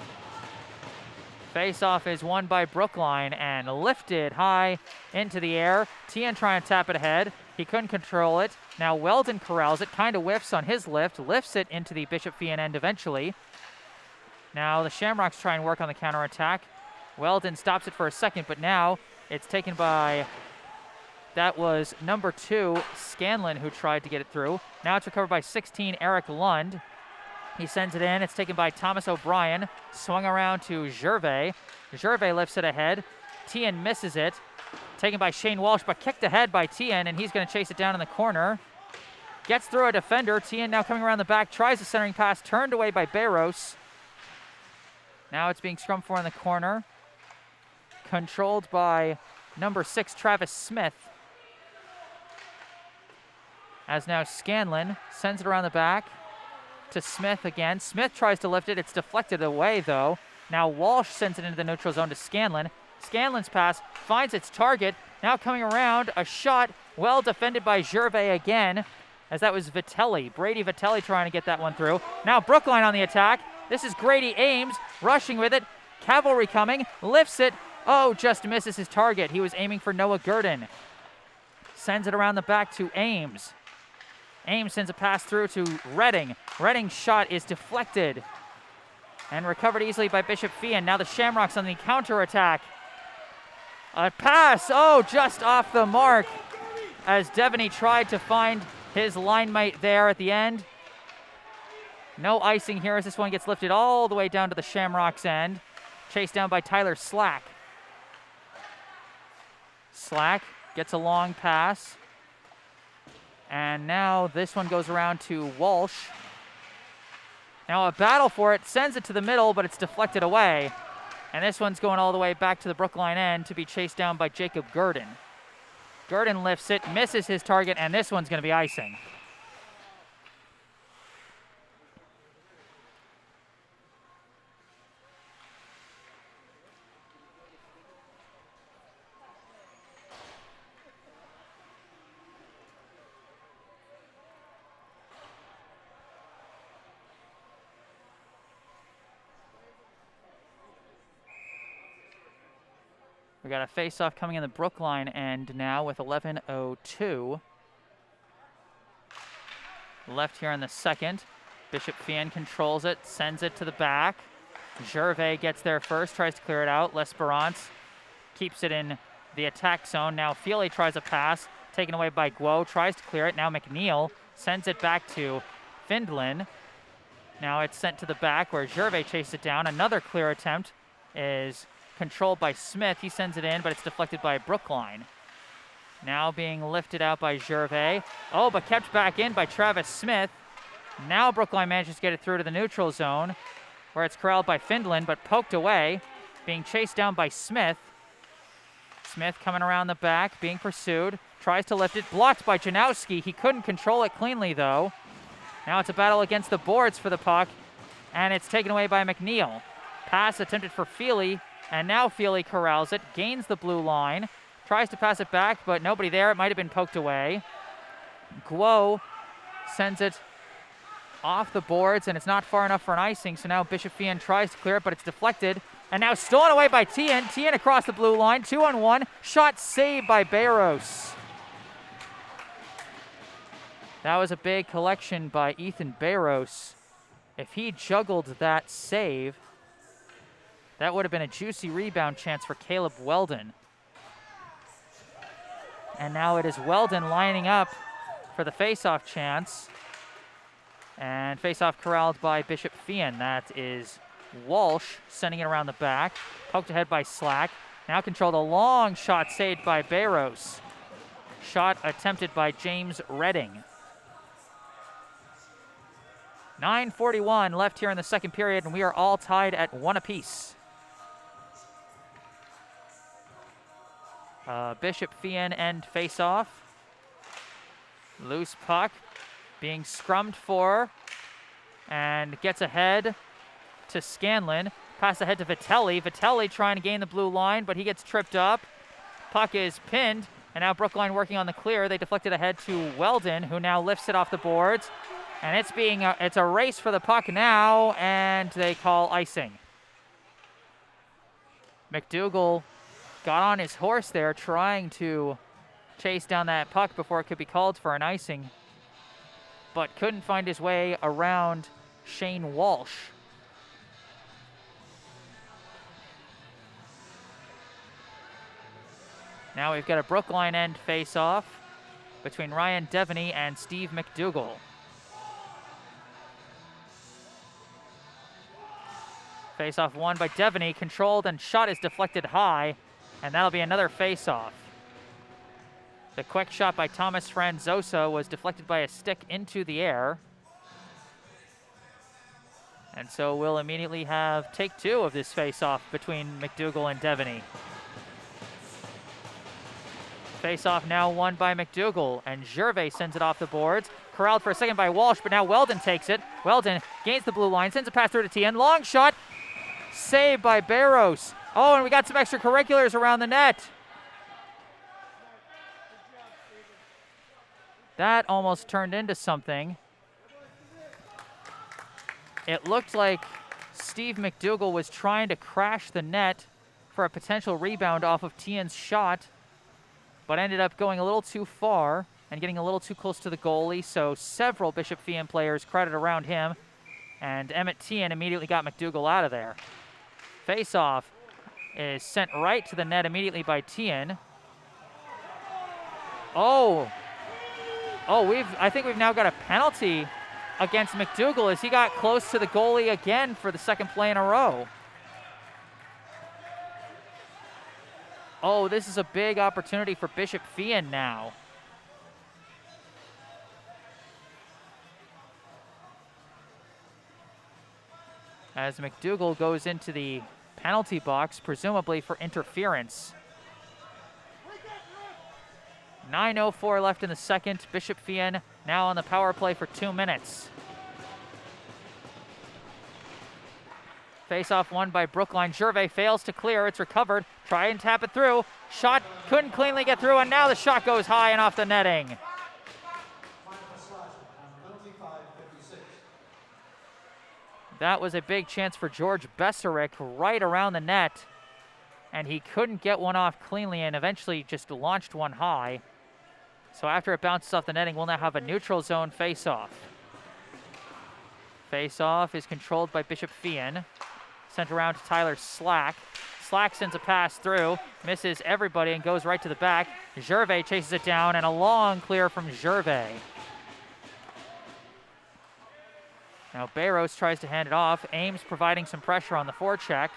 Speaker 1: Face-off is won by Brookline and lifted high into the air. Theon trying to tap it ahead. He couldn't control it. Now Weldon corrals it, kind of whiffs on his lift, lifts it into the Bishop Feehan end eventually. Now the Shamrocks try and work on the counterattack. Weldon stops it for a second, but now it's taken by, that was number 2, Scanlon, who tried to get it through. Now it's recovered by 16, Eric Lund. He sends it in. It's taken by Thomas O'Brien. Swung around to Gervais. Gervais lifts it ahead. Theon misses it. Taken by Shane Walsh, but kicked ahead by Theon, and he's going to chase it down in the corner. Gets through a defender. Theon now coming around the back, tries a centering pass, turned away by Barros. Now it's being scrummed for in the corner. Controlled by number 6, Travis Smith. As now Scanlon sends it around the back to Smith again. Smith tries to lift it. It's deflected away, though. Now Walsh sends it into the neutral zone to Scanlon. Scanlon's pass finds its target. Now coming around, a shot well defended by Gervais again, as that was Vitelli. Brady Vitelli trying to get that one through. Now Brookline on the attack. This is Grady Ames rushing with it. Cavalry coming, lifts it. Oh, just misses his target. He was aiming for Noah Gurdon. Sends it around the back to Ames. Ames sends a pass through to Redding. Redding's shot is deflected and recovered easily by Bishop Feehan. Now the Shamrocks on the counterattack. A pass, oh, just off the mark as Deveny tried to find his line mate there at the end. No icing here as this one gets lifted all the way down to the Shamrocks end. Chased down by Tyler Slack. Slack gets a long pass. And now this one goes around to Walsh. Now a battle for it, sends it to the middle, but it's deflected away. And this one's going all the way back to the Brookline end to be chased down by Jacob Gurdon. Gurdon lifts it, misses his target, and this one's going to be icing. We got a face-off coming in the Brookline end now with 11:02 left here in the second. Bishop Feehan controls it, sends it to the back. Gervais gets there first, tries to clear it out. L'Esperance keeps it in the attack zone. Now Feely tries a pass, taken away by Guo, tries to clear it. Now Mcneill sends it back to Findlin. Now it's sent to the back where Gervais chases it down. Another clear attempt is controlled by Smith. He sends it in, but it's deflected by Brookline. Now being lifted out by Gervais. Oh, but kept back in by Travis Smith. Now Brookline manages to get it through to the neutral zone, where it's corralled by Findlin, but poked away, being chased down by Smith. Smith coming around the back, being pursued, tries to lift it, blocked by Janowski. He couldn't control it cleanly, though. Now it's a battle against the boards for the puck, and it's taken away by Mcneill. Pass attempted for Feely, and now Feely corrals it, gains the blue line, tries to pass it back, but nobody there. It might have been poked away. Guo sends it off the boards, and it's not far enough for an icing, so now Bishop Feehan tries to clear it, but it's deflected, and now stolen away by Theon. Theon across the blue line, 2-on-1, shot saved by Barros. That was a big collection by Ethan Barros. If he juggled that save, that would have been a juicy rebound chance for Caleb Weldon. And now it is Weldon lining up for the face-off chance. And face-off corralled by Bishop Feehan. That is Walsh sending it around the back. Poked ahead by Slack. Now controlled a long shot saved by Barros. Shot attempted by James Redding. 9:41 left here in the second period, and we are all tied at 1 apiece. Bishop Feehan end face-off. Loose puck being scrummed for, and gets ahead to Scanlon. Pass ahead to Vitelli. Vitelli trying to gain the blue line, but he gets tripped up. Puck is pinned, and now Brookline working on the clear. They deflect it ahead to Weldon, who now lifts it off the boards. And it's a race for the puck now, and they call icing. Mcdougal got on his horse there, trying to chase down that puck before it could be called for an icing, but couldn't find his way around Shane Walsh. Now we've got a Brookline end face-off between Ryan Deveny and Steve Mcdougal. Face-off won by Deveny, controlled, and shot is deflected high, and that'll be another face-off. The quick shot by Thomas Franzosa was deflected by a stick into the air. And so we'll immediately have take two of this face-off between Mcdougal and Deveny. Face-off now won by Mcdougal, and Gervais sends it off the boards. Corralled for a second by Walsh, but now Weldon takes it. Weldon gains the blue line, sends a pass through to Tien. Long shot, saved by Barros. Oh, and we got some extracurriculars around the net. That almost turned into something. It looked like Steve Mcdougal was trying to crash the net for a potential rebound off of Tien's shot, but ended up going a little too far and getting a little too close to the goalie, so several Bishop Feehan players crowded around him, and Emmett Tien immediately got Mcdougal out of there. Face-off is sent right to the net immediately by Tien. I think we've now got a penalty against Mcdougal as he got close to the goalie again for the second play in a row. Oh, this is a big opportunity for Bishop Feehan now. As Mcdougal goes into the penalty box, presumably for interference. 9:04 left in the second. Bishop Feehan now on the power play for 2 minutes. Face-off won by Brookline. Gervais fails to clear. It's recovered. Try and tap it through. Shot couldn't cleanly get through, and now the shot goes high and off the netting. That was a big chance for George Beserick right around the net, and he couldn't get one off cleanly and eventually just launched one high. So after it bounces off the netting, we'll now have a neutral zone face-off. Face-off is controlled by Bishop Feehan. Sent around to Tyler Slack. Slack sends a pass through, misses everybody and goes right to the back. Gervais chases it down, and a long clear from Gervais. Now Barros tries to hand it off. Ames providing some pressure on the forecheck.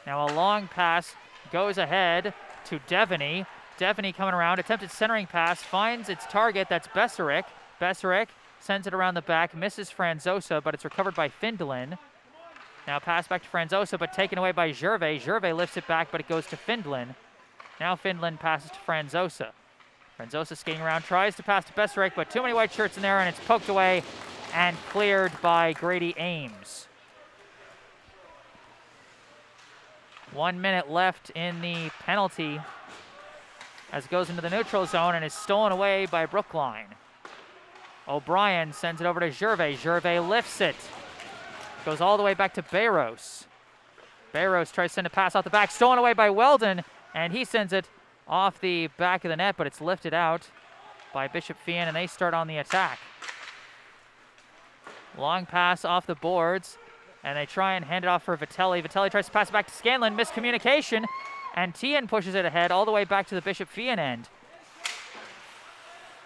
Speaker 1: Now a long pass goes ahead to Deveny. Deveny coming around, attempted centering pass, finds its target, that's Beserick. Beserick sends it around the back, misses Franzosa, but it's recovered by Findlin. Now pass back to Franzosa, but taken away by Gervais. Gervais lifts it back, but it goes to Findlin. Now Findlin passes to Franzosa. Franzosa skating around, tries to pass to Besserek, but too many white shirts in there, and it's poked away and cleared by Grady Ames. 1 minute left in the penalty as it goes into the neutral zone and is stolen away by Brookline. O'Brien sends it over to Gervais. Gervais lifts it. Goes all the way back to Bayros. Bayros tries to send a pass off the back, stolen away by Weldon, and he sends it off the back of the net, but it's lifted out by Bishop Feehan, and they start on the attack. Long pass off the boards, and they try and hand it off for Vitelli. Vitelli tries to pass it back to Scanlon, miscommunication, and Theon pushes it ahead all the way back to the Bishop Feehan end.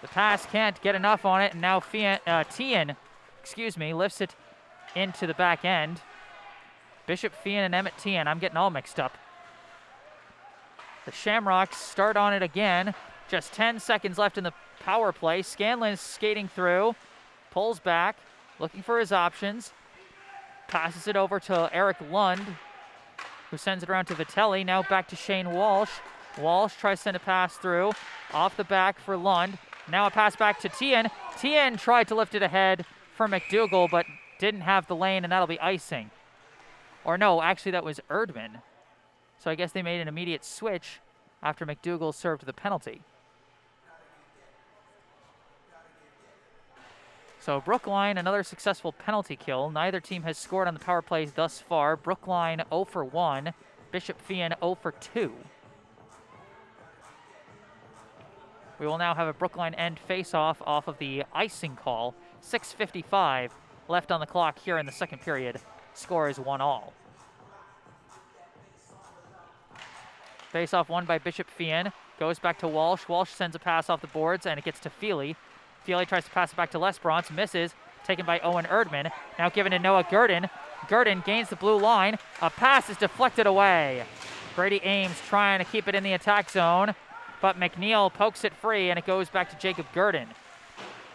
Speaker 1: The pass can't get enough on it, and now Theon lifts it into the back end. Bishop Feehan and Emmett Theon, I'm getting all mixed up. The Shamrocks start on it again. Just 10 seconds left in the power play. Scanlon is skating through, pulls back, looking for his options. Passes it over to Eric Lund, who sends it around to Vitelli. Now back to Shane Walsh. Walsh tries to send a pass through, off the back for Lund. Now a pass back to Theon. Theon tried to lift it ahead for Mcdougal, but didn't have the lane, and that'll be icing. Or no, actually that was Erdman. So I guess they made an immediate switch after Mcdougal served the penalty. So Brookline, another successful penalty kill. Neither team has scored on the power play thus far. Brookline 0 for 1, Bishop Feehan 0 for 2. We will now have a Brookline end face-off off of the icing call. 6:55 left on the clock here in the second period. Score is 1-1. Face-off won by Bishop Feehan. Goes back to Walsh. Walsh sends a pass off the boards, and it gets to Feely. Feely tries to pass it back to Lesperance, misses, taken by Owen Erdman. Now given to Noah Gurdon. Gurdon gains the blue line. A pass is deflected away. Grady Ames trying to keep it in the attack zone, but Mcneill pokes it free, and it goes back to Jacob Gurdon.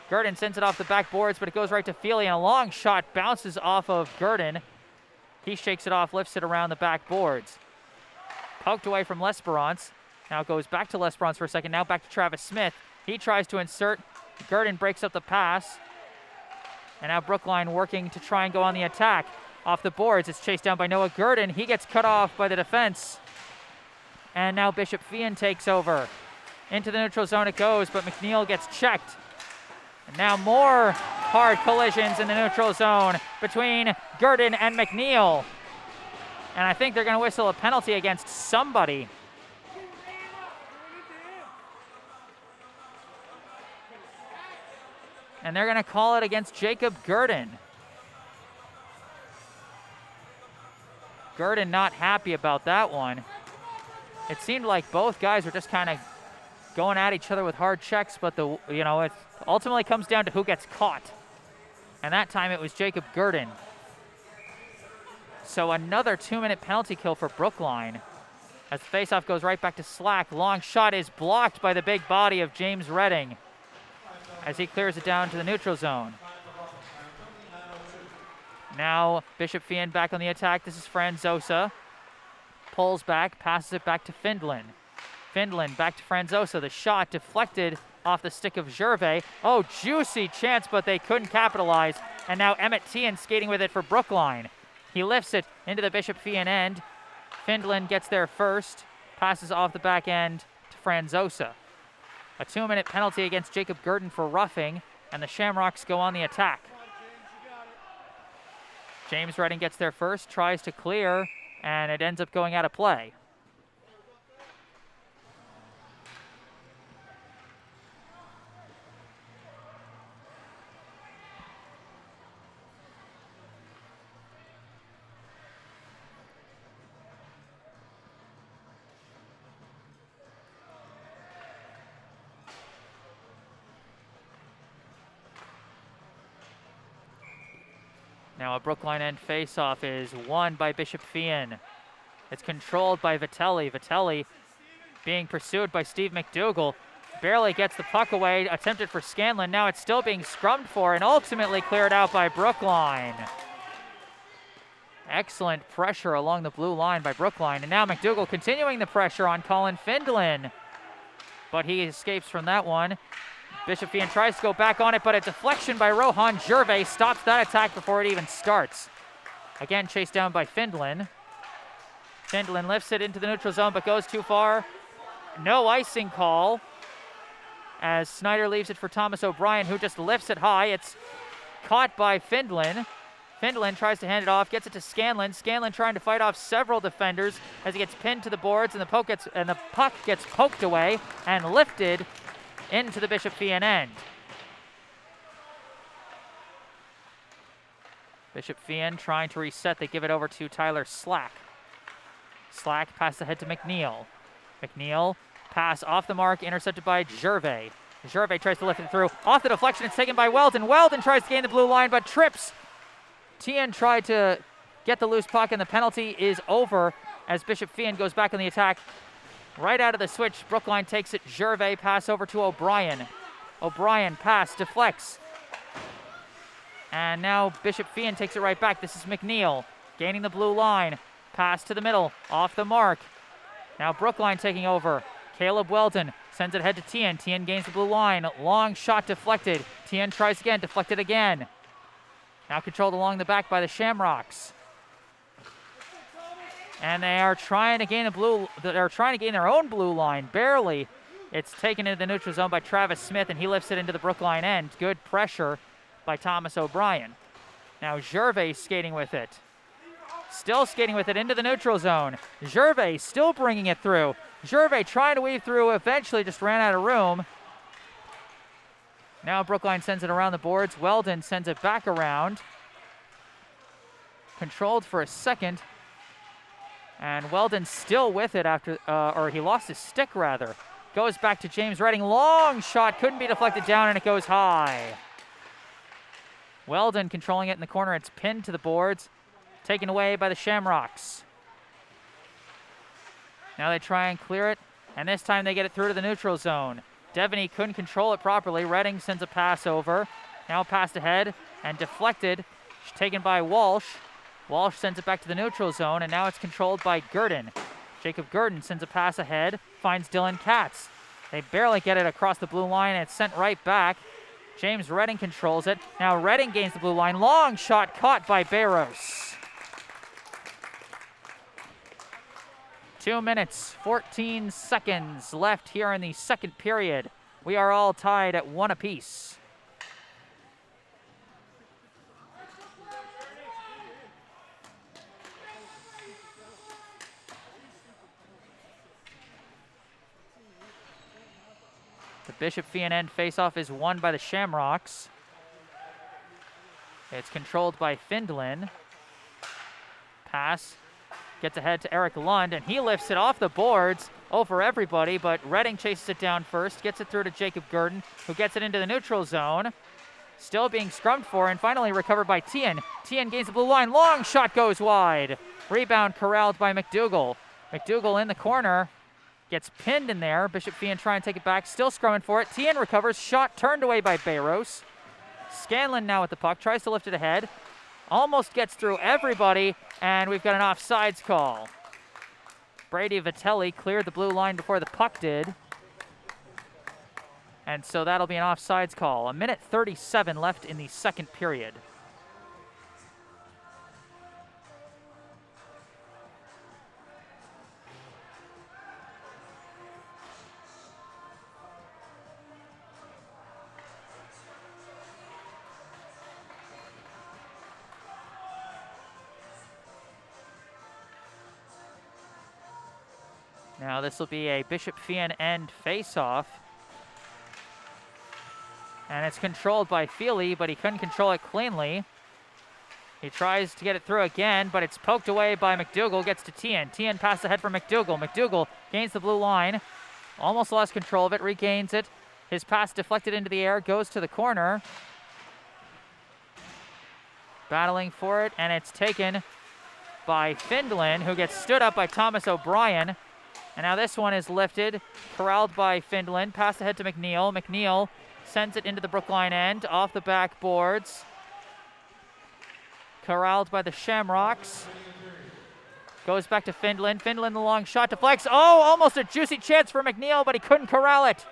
Speaker 1: Gurdon sends it off the back boards, but it goes right to Feely, and a long shot bounces off of Gurdon. He shakes it off, lifts it around the back boards. Poked away from Lesperance. Now goes back to Lesperance for a second. Now back to Travis Smith. He tries to insert. Gurdon breaks up the pass. And now Brookline working to try and go on the attack. Off the boards, it's chased down by Noah Gurdon. He gets cut off by the defense. And now Bishop Feehan takes over. Into the neutral zone it goes, but Mcneill gets checked. And now more hard collisions in the neutral zone between Gurdon and Mcneill. And I think they're going to whistle a penalty against somebody. And they're going to call it against Jacob Gurdon. Gurdon not happy about that one. It seemed like both guys were just kind of going at each other with hard checks, but it ultimately comes down to who gets caught. And that time it was Jacob Gurdon. So another 2-minute penalty kill for Brookline. As the faceoff goes right back to Slack. Long shot is blocked by the big body of James Redding as he clears it down to the neutral zone. Now Bishop Feehan back on the attack. This is Franzosa. Pulls back, passes it back to Findlin. Findlin back to Franzosa. The shot deflected off the stick of Gervais. Oh, juicy chance, but they couldn't capitalize. And now Emmett Theon skating with it for Brookline. He lifts it into the Bishop Feehan end. Findlin gets there first, passes off the back end to Franzosa. A 2-minute penalty against Jacob Gurdon for roughing, and the Shamrocks go on the attack. James Redding gets there first, tries to clear, and it ends up going out of play. Now a Brookline end faceoff is won by Bishop Feehan. It's controlled by Vitelli. Vitelli being pursued by Steve Mcdougal. barely gets the puck away, attempted for Scanlon. Now it's still being scrummed for and ultimately cleared out by Brookline. Excellent pressure along the blue line by Brookline. And now Mcdougal continuing the pressure on Colin Findlin. But he escapes from that one. Bishop Feehan tries to go back on it, but a deflection by Rohan Gervais stops that attack before it even starts. Again, chased down by Findlin. Findlin lifts it into the neutral zone, but goes too far. No icing call as Snyder leaves it for Thomas O'Brien, who just lifts it high. It's caught by Findlin. Findlin tries to hand it off, gets it to Scanlon. Scanlon trying to fight off several defenders as he gets pinned to the boards, and the puck gets poked away and lifted into the Bishop Feehan end. Bishop Feehan trying to reset. They give it over to Tyler Slack. Slack pass ahead to Mcneill. Mcneill pass off the mark, intercepted by Gervais. Gervais tries to lift it through. Off the deflection, it's taken by Weldon. Weldon tries to gain the blue line, but trips. Theon tried to get the loose puck, and the penalty is over as Bishop Feehan goes back on the attack. Right out of the switch, Brookline takes it. Gervais pass over to O'Brien. O'Brien pass, deflects. And now Bishop Feehan takes it right back. This is Mcneill gaining the blue line. Pass to the middle, off the mark. Now Brookline taking over. Caleb Weldon sends it ahead to Theon. Theon gains the blue line. Long shot deflected. Theon tries again, deflected again. Now controlled along the back by the Shamrocks. And they are trying to gain their own blue line, barely. It's taken into the neutral zone by Travis Smith, and he lifts it into the Brookline end. Good pressure by Thomas O'Brien. Now Gervais skating with it. Still skating with it into the neutral zone. Gervais still bringing it through. Gervais trying to weave through, eventually just ran out of room. Now Brookline sends it around the boards. Weldon sends it back around. Controlled for a second. And Weldon still with it after, or he lost his stick rather. Goes back to James Redding. Long shot, couldn't be deflected down, and it goes high. Weldon controlling it in the corner. It's pinned to the boards. Taken away by the Shamrocks. Now they try and clear it, and this time they get it through to the neutral zone. Deveny couldn't control it properly. Redding sends a pass over. Now passed ahead and deflected. Taken by Walsh. Walsh sends it back to the neutral zone, and now it's controlled by Gurdon. Jacob Gurdon sends a pass ahead, finds Dylan Katz. They barely get it across the blue line, and it's sent right back. James Redding controls it. Now Redding gains the blue line. Long shot caught by Barros. 2 minutes, 14 seconds left here in the second period. We are all tied at 1 apiece. The Bishop Feehan end faceoff is won by the Shamrocks. It's controlled by Findlin. Pass. Gets ahead to Eric Lund, and he lifts it off the boards over everybody, but Redding chases it down first, gets it through to Jacob Gurdon, who gets it into the neutral zone. Still being scrummed for, and finally recovered by Theon. Theon gains the blue line. Long shot goes wide. Rebound corralled by Mcdougal. Mcdougal in the corner. Gets pinned in there. Bishop Feehan trying to take it back. Still scrumming for it. Theon recovers. Shot turned away by Barros. Scanlon now with the puck. Tries to lift it ahead. Almost gets through everybody, and we've got an offsides call. Brady Vitelli cleared the blue line before the puck did. And so that'll be an offsides call. 1:37 left in the second period. Now this will be a Bishop Feehan end face-off. And it's controlled by Feely, but he couldn't control it cleanly. He tries to get it through again, but it's poked away by Mcdougal, gets to Theon. Theon passes ahead for Mcdougal. Mcdougal gains the blue line. Almost lost control of it, regains it. His pass deflected into the air, goes to the corner. Battling for it, and it's taken by Findlin, who gets stood up by Thomas O'Brien. And now this one is lifted, corralled by Finland. Pass ahead to Mcneill. Mcneill sends it into the Brookline end, off the backboards. Corralled by the Shamrocks. Goes back to Finland. Finland, the long shot deflects. Oh, almost a juicy chance for Mcneill, but he couldn't corral it.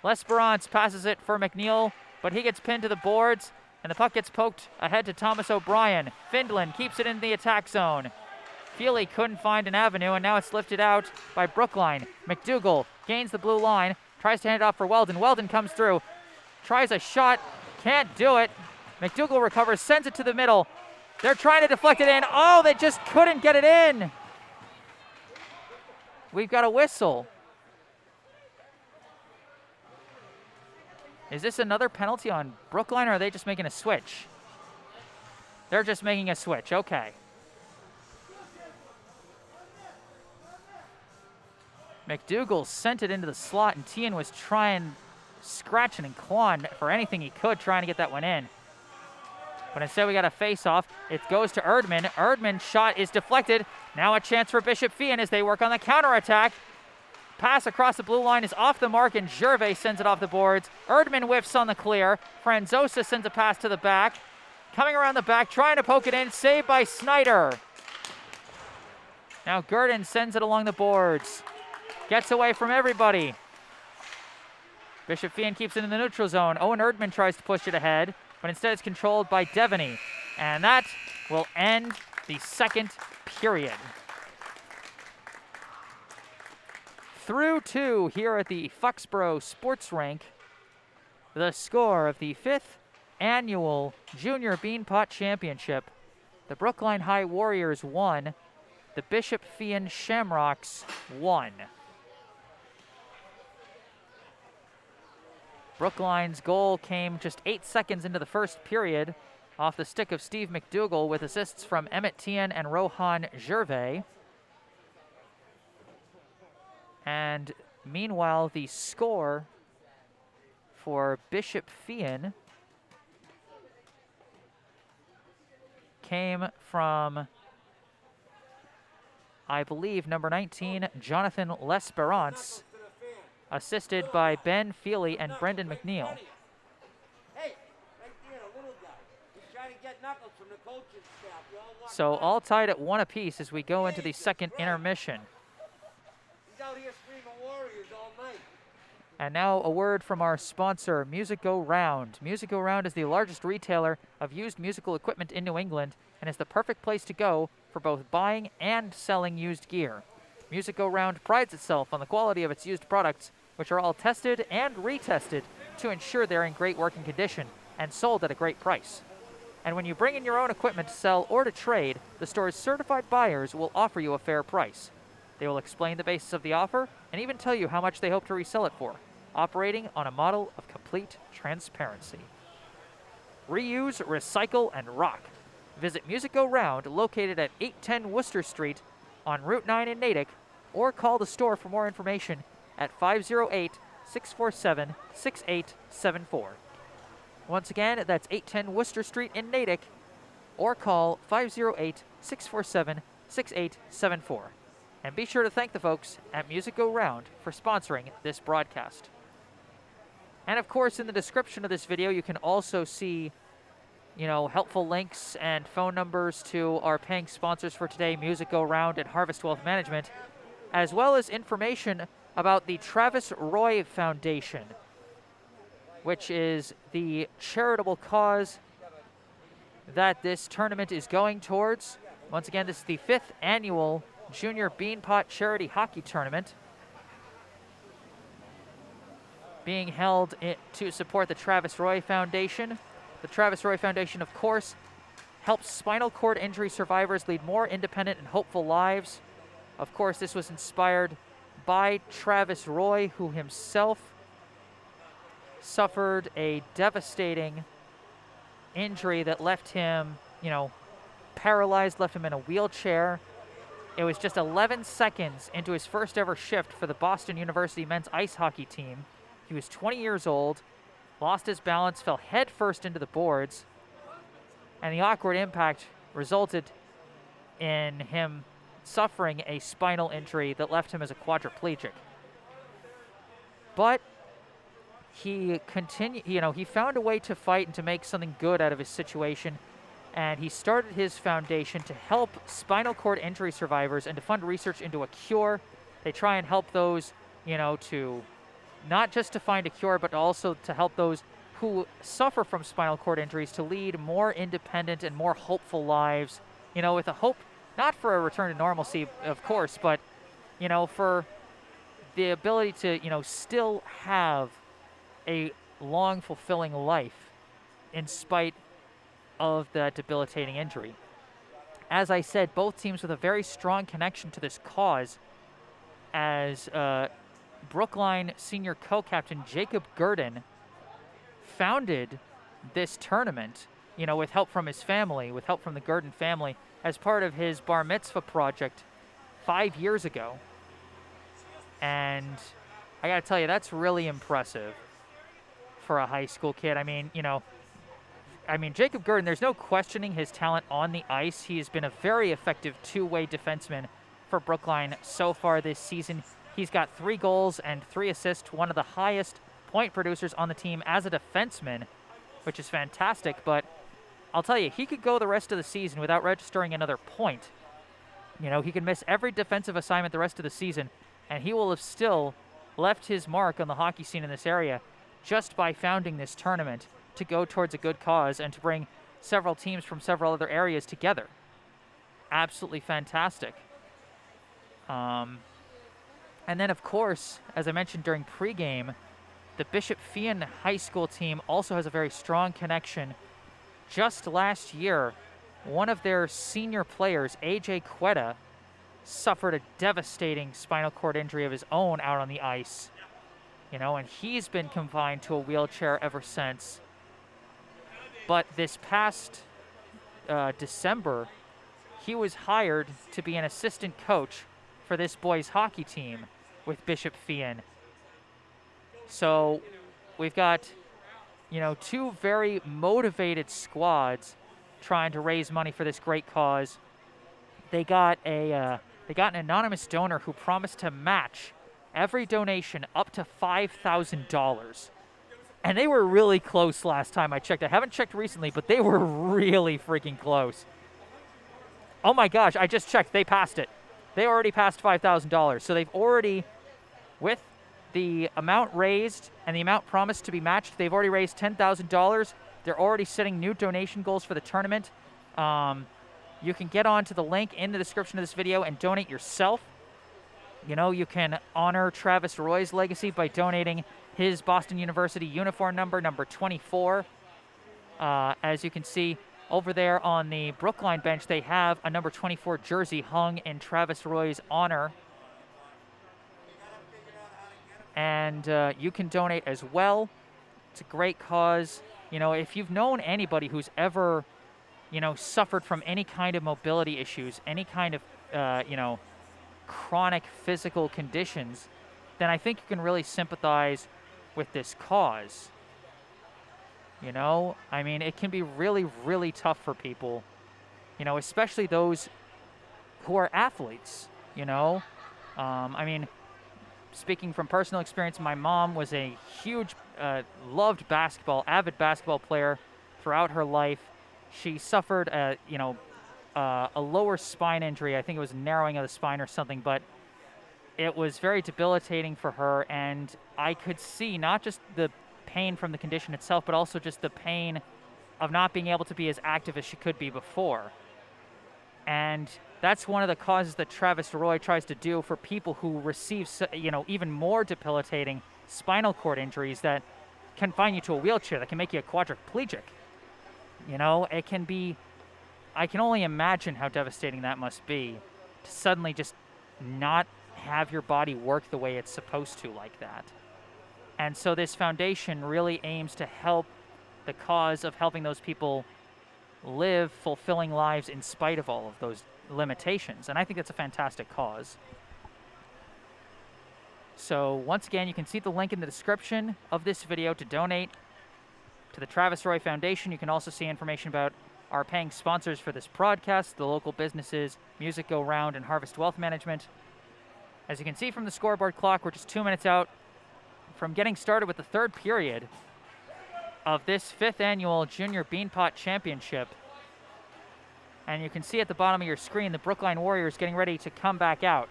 Speaker 1: L'Esperance passes it for Mcneill, but he gets pinned to the boards, and the puck gets poked ahead to Thomas O'Brien. Finland keeps it in the attack zone. Feely couldn't find an avenue, and now it's lifted out by Brookline. Mcdougal gains the blue line, tries to hand it off for Weldon. Weldon comes through, tries a shot, can't do it. Mcdougal recovers, sends it to the middle. They're trying to deflect it in. Oh, they just couldn't get it in. We've got a whistle. Is this another penalty on Brookline, or are they just making a switch? They're just making a switch, okay. Mcdougal sent it into the slot, and Theon was trying, scratching and clawing for anything he could, trying to get that one in. But instead we got a face-off. It goes to Erdman. Erdman's shot is deflected. Now a chance for Bishop Feehan as they work on the counterattack. Pass across the blue line is off the mark, and Gervais sends it off the boards. Erdman whiffs on the clear. Franzosa sends a pass to the back. Coming around the back, trying to poke it in. Saved by Snyder. Now Gurdon sends it along the boards. Gets away from everybody. Bishop Feehan keeps it in the neutral zone. Owen Erdman tries to push it ahead, but instead it's controlled by Deveny. And that will end the second period. 3-2 here at the Foxborough Sports Rink. The score of the 5th annual Junior Beanpot Championship. The Brookline High Warriors 1, the Bishop Feehan Shamrocks 1. Brookline's goal came just 8 seconds into the first period off the stick of Steve Mcdougal with assists from Emmett Theon and Rohan Gervais. And meanwhile, the score for Bishop Feehan came from, I believe, number 19, Jonathan L'Esperance, assisted by Ben Feely and Brendan McNeil. So all tied at 1 apiece as we go into the second intermission. And now a word from our sponsor, Music Go Round. Music Go Round is the largest retailer of used musical equipment in New England and is the perfect place to go for both buying and selling used gear. Music Go Round prides itself on the quality of its used products, which are all tested and retested to ensure they're in great working condition and sold at a great price. And when you bring in your own equipment to sell or to trade, the store's certified buyers will offer you a fair price. They will explain the basis of the offer and even tell you how much they hope to resell it for, operating on a model of complete transparency. Reuse, recycle, and rock. Visit Music Go Round, located at 810 Worcester Street on Route 9 in Natick, or call the store for more information at 508-647-6874. Once again, that's 810 Worcester Street in Natick, or call 508-647-6874. And be sure to thank the folks at Music Go Round for sponsoring this broadcast. And of course, in the description of this video, you can also see, helpful links and phone numbers to our paying sponsors for today, Music Go Round and Harvest Wealth Management, as well as information about the Travis Roy Foundation, which is the charitable cause that this tournament is going towards. Once again, this is the 5th annual Junior Beanpot Charity Hockey Tournament being held to support the Travis Roy Foundation. The Travis Roy Foundation, of course, helps spinal cord injury survivors lead more independent and hopeful lives. Of course, this was inspired by Travis Roy, who himself suffered a devastating injury that left him, paralyzed, left him in a wheelchair. It was just 11 seconds into his first ever shift for the Boston University men's ice hockey team. He was 20 years old, lost his balance, fell headfirst into the boards, and the awkward impact resulted in him suffering a spinal injury that left him as a quadriplegic. But he continued, he found a way to fight and to make something good out of his situation. And he started his foundation to help spinal cord injury survivors and to fund research into a cure. They try and help those, to not just to find a cure, but also to help those who suffer from spinal cord injuries to lead more independent and more hopeful lives, with a hope, not for a return to normalcy, of course, but, for the ability to, still have a long, fulfilling life in spite of the debilitating injury. As I said, both teams with a very strong connection to this cause, as Brookline senior co-captain Jacob Gurdon founded this tournament, with help from his family, with help from the Gurdon family, as part of his bar mitzvah project 5 years ago. And I gotta tell you, that's really impressive for a high school kid. I mean, Jacob Gurdon, there's no questioning his talent on the ice. He has been a very effective two-way defenseman for Brookline so far this season. He's got 3 goals and 3 assists, one of the highest point producers on the team as a defenseman, which is fantastic. But I'll tell you, he could go the rest of the season without registering another point. He could miss every defensive assignment the rest of the season, and he will have still left his mark on the hockey scene in this area just by founding this tournament to go towards a good cause and to bring several teams from several other areas together. Absolutely fantastic. And then, of course, as I mentioned during pregame, the Bishop Feehan High School team also has a very strong connection. Just last year, one of their senior players, AJ Quetta, suffered a devastating spinal cord injury of his own out on the ice. And he's been confined to a wheelchair ever since. But this past December, he was hired to be an assistant coach for this boys hockey team with Bishop Feehan. So we've got, 2 very motivated squads trying to raise money for this great cause. They got an anonymous donor who promised to match every donation up to $5,000. And they were really close last time I checked. I haven't checked recently, but they were really freaking close. Oh my gosh, I just checked. They passed it. They already passed $5,000. So they've already, with the amount raised and the amount promised to be matched, they've already raised $10,000. They're already setting new donation goals for the tournament. You can get onto the link in the description of this video and donate yourself. You can honor Travis Roy's legacy by donating his Boston University uniform number 24. As you can see over there on the Brookline bench, they have a number 24 jersey hung in Travis Roy's honor. And you can donate as well. It's a great cause. If you've known anybody who's ever, suffered from any kind of mobility issues, any kind of, chronic physical conditions, then I think you can really sympathize with this cause. It can be really, really tough for people, especially those who are athletes, speaking from personal experience, my mom was a huge, loved basketball, avid basketball player throughout her life. She suffered a lower spine injury. I think it was narrowing of the spine or something, but it was very debilitating for her, and I could see not just the pain from the condition itself, but also just the pain of not being able to be as active as she could be before. And that's one of the causes that Travis Roy tries to do for people who receive, even more debilitating spinal cord injuries that confine you to a wheelchair, that can make you a quadriplegic. It can be, I can only imagine how devastating that must be to suddenly just not have your body work the way it's supposed to like that. And so this foundation really aims to help the cause of helping those people live fulfilling lives in spite of all of those limitations. And I think that's a fantastic cause. So once again, you can see the link in the description of this video to donate to the Travis Roy Foundation. You can also see information about our paying sponsors for this broadcast, the local businesses Music Go Round and Harvest Wealth Management. As you can see from the scoreboard clock, we're just 2 minutes out from getting started with the third period of this 5th annual Junior Beanpot Championship. And you can see at the bottom of your screen the Brookline Warriors getting ready to come back out.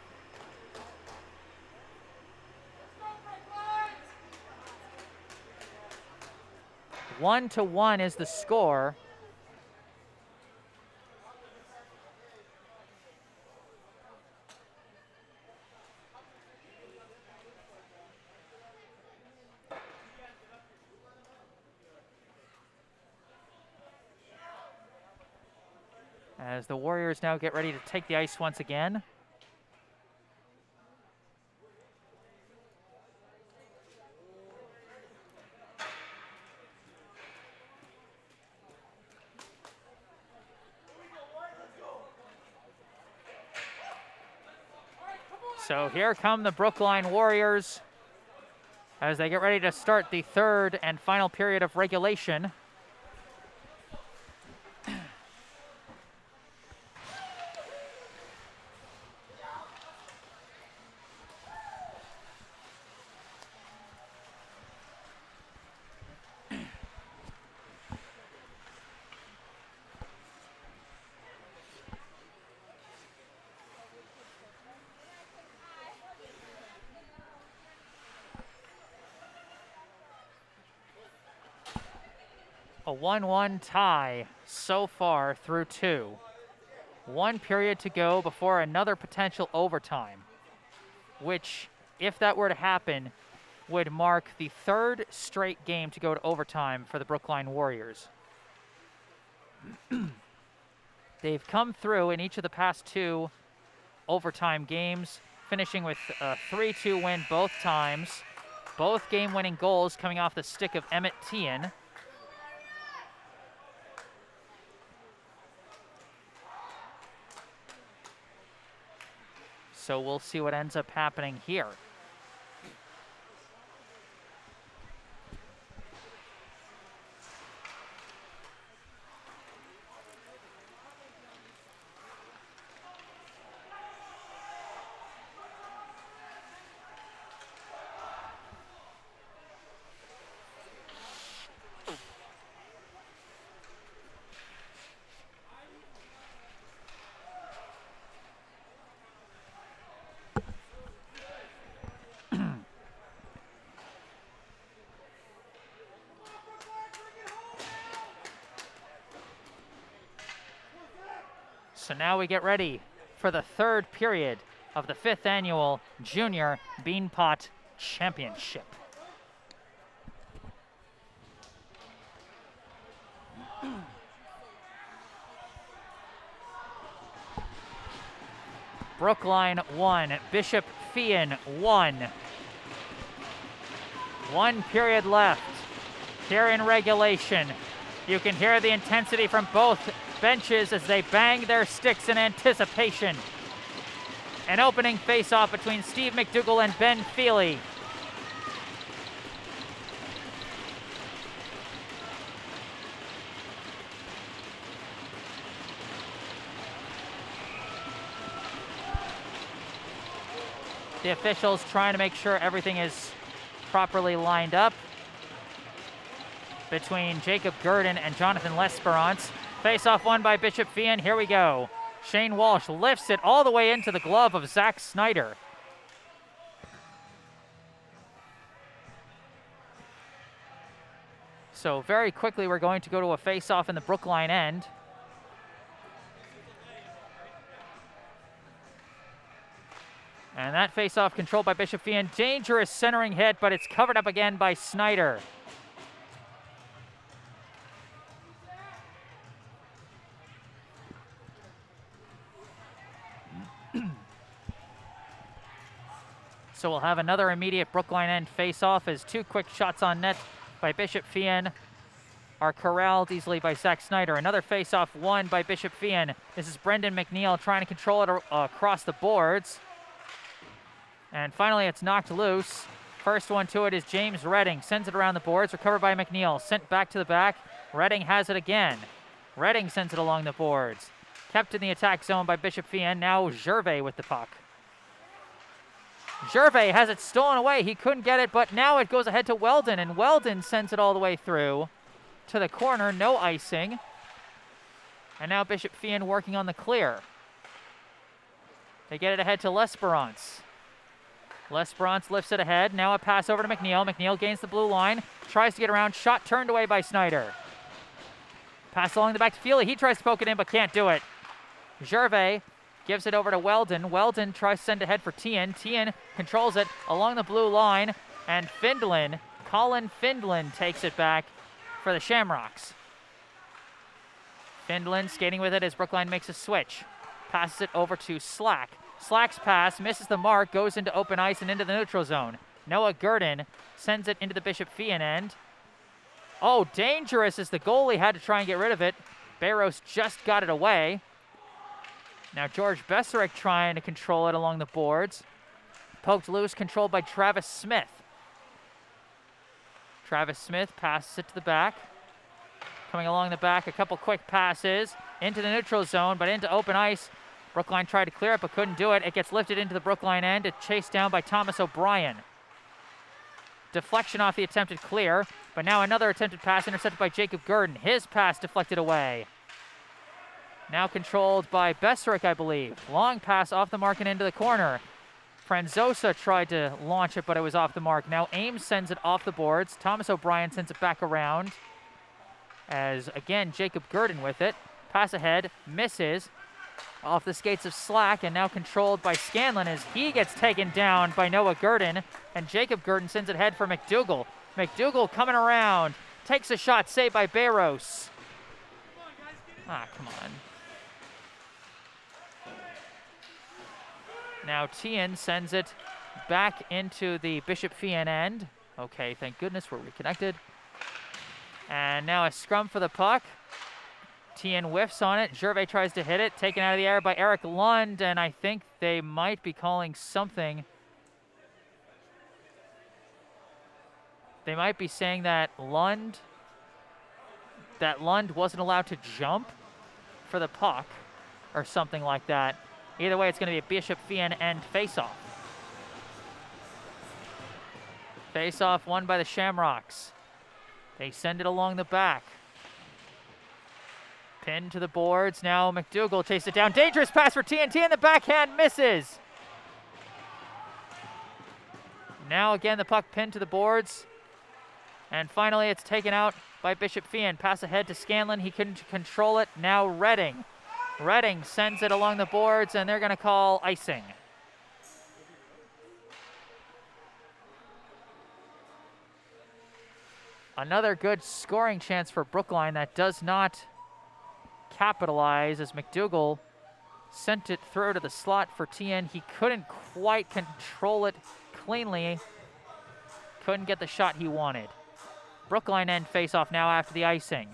Speaker 1: One to one is the score. As the Warriors now get ready to take the ice once again. So here come the Brookline Warriors as they get ready to start the third and final period of regulation. A 1-1 tie so far through 2. 1 period to go before another potential overtime, which, if that were to happen, would mark the 3rd straight game to go to overtime for the Brookline Warriors. They've come through in each of the past 2 overtime games, finishing with a 3-2 win both times. Both game-winning goals coming off the stick of Theon. So we'll see what ends up happening here. So now we get ready for the 3rd period of the 5th annual Junior Beanpot Championship. Brookline 1, Bishop Feehan 1. 1 period left here in regulation. You can hear the intensity from both benches as they bang their sticks in anticipation. An opening face-off between Steve Mcdougal and Ben Feely. The officials trying to make sure everything is properly lined up between Jacob Gurdon and Jonathan L'Esperance. Face-off won by Bishop Feehan. Here we go. Shane Walsh lifts it all the way into the glove of Zach Snyder. So very quickly we're going to go to a face-off in the Brookline end. And that face-off controlled by Bishop Feehan. Dangerous centering hit, but it's covered up again by Snyder. So we'll have another immediate Brookline end face-off as 2 quick shots on net by Bishop Feehan are corralled easily by Zach Snyder. Another face-off won by Bishop Feehan. This is Brendan Mcneill trying to control it across the boards. And finally it's knocked loose. First one to it is James Redding. Sends it around the boards, recovered by Mcneill. Sent back to the back. Redding has it again. Reading sends it along the boards. Kept in the attack zone by Bishop Feehan. Now Gervais with the puck. Gervais has it stolen away. He couldn't get it, but now it goes ahead to Weldon, and Weldon sends it all the way through to the corner. No icing. And now Bishop Feehan working on the clear. They get it ahead to L'Esperance. L'Esperance lifts it ahead. Now a pass over to Mcneill. Mcneill gains the blue line. Tries to get around. Shot turned away by Snyder. Pass along the back to Feely. He tries to poke it in, but can't do it. Gervais gives it over to Weldon. Weldon tries to send ahead for Theon. Theon controls it along the blue line. And Findlin, Colin Findlin, takes it back for the Shamrocks. Findlin skating with it as Brookline makes a switch. Passes it over to Slack. Slack's pass misses the mark, goes into open ice and into the neutral zone. Noah Gurdon sends it into the Bishop Feehan end. Oh, dangerous as the goalie had to try and get rid of it. Barros just got it away. Now George Besserich trying to control it along the boards. Poked loose, controlled by Travis Smith. Travis Smith passes it to the back. Coming along the back, a couple quick passes into the neutral zone, but into open ice. Brookline tried to clear it, but couldn't do it. It gets lifted into the Brookline end. It's chased down by Thomas O'Brien. Deflection off the attempted clear, but now another attempted pass intercepted by Jacob Gurdon. His pass deflected away. Now controlled by Besserich, I believe. Long pass off the mark and into the corner. Franzosa tried to launch it, but it was off the mark. Now Ames sends it off the boards. Thomas O'Brien sends it back around. As, again, Jacob Gurdon with it. Pass ahead, misses. Off the skates of Slack, and now controlled by Scanlon as he gets taken down by Noah Gurdon. And Jacob Gurdon sends it ahead for Mcdougal. Mcdougal coming around. Takes a shot, saved by Barros. Come on. Now Theon sends it back into the Bishop Feehan end. Okay, thank goodness we're reconnected. And now a scrum for the puck. Theon whiffs on it. Gervais tries to hit it. Taken out of the air by Eric Lund, and I think they might be calling something. They might be saying that Lund wasn't allowed to jump for the puck or something like that. Either way, it's going to be a Bishop Feehan end face-off. Face-off won by the Shamrocks. They send it along the back. Pinned to the boards. Now Mcdougal chases it down. Dangerous pass for TNT, and the backhand misses. Now again the puck pinned to the boards. And finally it's taken out by Bishop Feehan. Pass ahead to Scanlon. He couldn't control it. Now Reading. Reading sends it along the boards, and they're going to call icing. Another good scoring chance for Brookline that does not capitalize as Mcdougal sent it through to the slot for TN. He couldn't quite control it cleanly. Couldn't get the shot he wanted. Brookline end face-off now after the icing.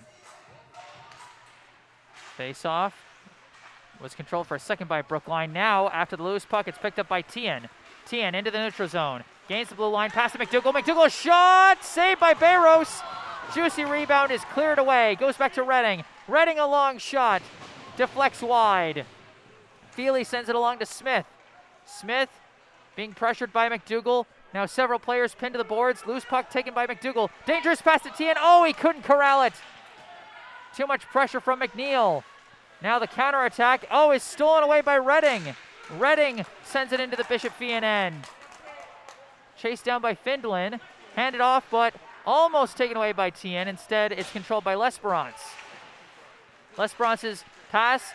Speaker 1: Face-off was controlled for a second by Brookline. Now, after the loose puck, it's picked up by TN. TN into the neutral zone. Gains the blue line, pass to Mcdougal. Mcdougal shot! Saved by Barros. Juicy rebound is cleared away. Goes back to Reading. Reading a long shot. Deflects wide. Feely sends it along to Smith. Smith being pressured by Mcdougal. Now several players pinned to the boards. Loose puck taken by Mcdougal. Dangerous pass to TN. Oh, he couldn't corral it. Too much pressure from Mcneill. Now the counterattack. Oh, is stolen away by Reading. Reading sends it into the Bishop Feehan end. Chased down by Findlin. Handed off, but almost taken away by TN. Instead, it's controlled by L'Esperance. L'Esperance's pass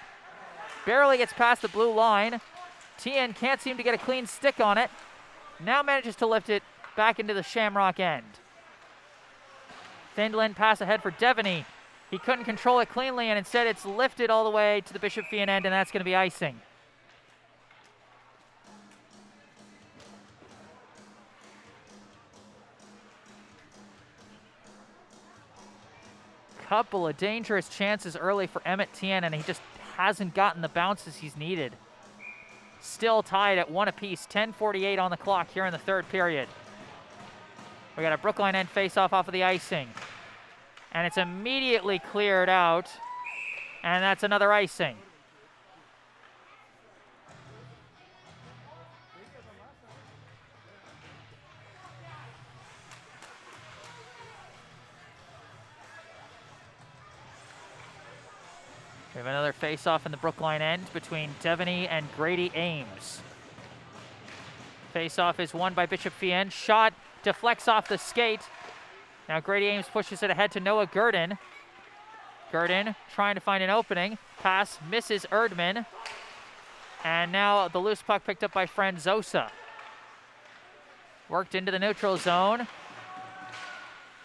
Speaker 1: barely gets past the blue line. TN can't seem to get a clean stick on it. Now manages to lift it back into the Shamrock end. Findlin pass ahead for Deveny. He couldn't control it cleanly, and instead it's lifted all the way to the Bishop Feehan end, and that's going to be icing. Couple of dangerous chances early for Emmett Tien, and he just hasn't gotten the bounces he's needed. Still tied at 1 apiece, 10:48 on the clock here in the third period. We got a Brookline end face-off of the icing. And it's immediately cleared out And that's another icing. We have another face-off in the Brookline end between Deveny and Grady Ames. Face-off is won by Bishop Feehan. Shot deflects off the skate. Now Grady Ames pushes it ahead to Noah Gurdon. Gurdon trying to find an opening. Pass misses Erdman. And now the loose puck picked up by Franzosa. Worked into the neutral zone.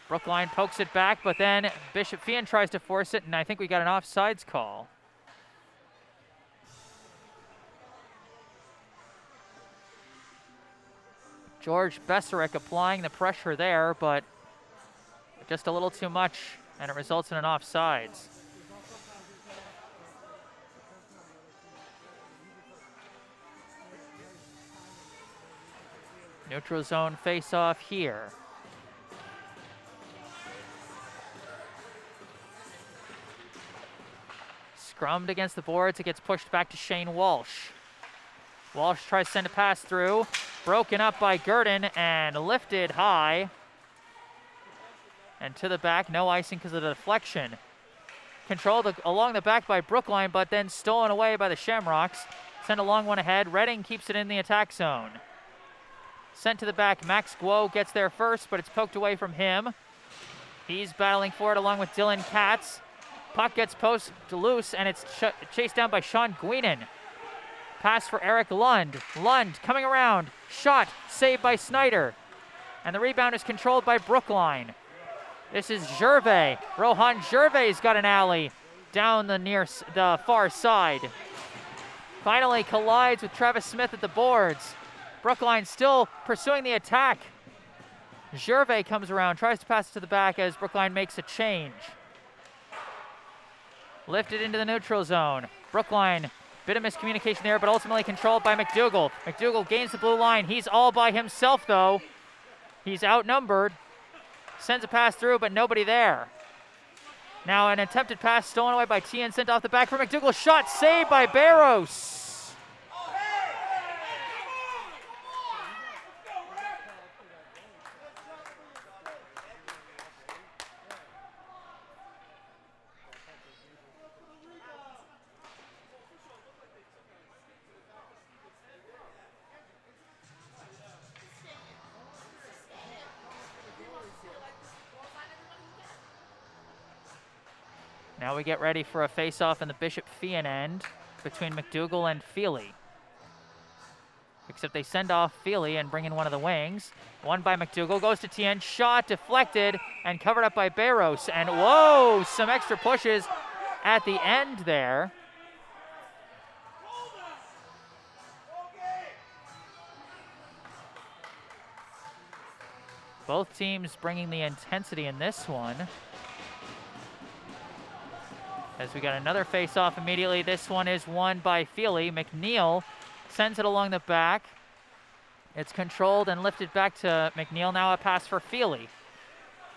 Speaker 1: Brookline pokes it back, but then Bishop Feehan tries to force it, and I think we got an offsides call. George Beserick applying the pressure there, but just a little too much, and it results in an offsides. Neutral zone face-off here. Scrummed against the boards, it gets pushed back to Shane Walsh. Walsh tries to send a pass through, broken up by Gurdon and lifted high. And to the back, no icing because of the deflection. Controlled along the back by Brookline, but then stolen away by the Shamrocks. Send a long one ahead, Redding keeps it in the attack zone. Sent to the back, Max Guo gets there first, but it's poked away from him. He's battling for it along with Dylan Katz. Puck gets post to loose, and it's chased down by Sean Guinan. Pass for Eric Lund. Lund coming around. Shot saved by Snyder. And the rebound is controlled by Brookline. This is Gervais. Rohan Gervais got an alley down the far side. Finally collides with Travis Smith at the boards. Brookline still pursuing the attack. Gervais comes around, tries to pass it to the back as Brookline makes a change. Lifted into the neutral zone. Brookline, bit of miscommunication there, but ultimately controlled by Mcdougal. Mcdougal gains the blue line. He's all by himself, though. He's outnumbered. Sends a pass through, but nobody there. Now an attempted pass stolen away by Theon, sent off the back for Mcdougal. Shot saved by Barros. Now we get ready for a face-off in the Bishop Feehan end between Mcdougal and Feely. Except they send off Feely and bring in one of the wings. One by Mcdougal, goes to Tien, shot deflected and covered up by Barros. And whoa, some extra pushes at the end there. Both teams bringing the intensity in this one. As we got another face-off immediately. This one is won by Feely. Mcneill sends it along the back. It's controlled and lifted back to Mcneill. Now a pass for Feely.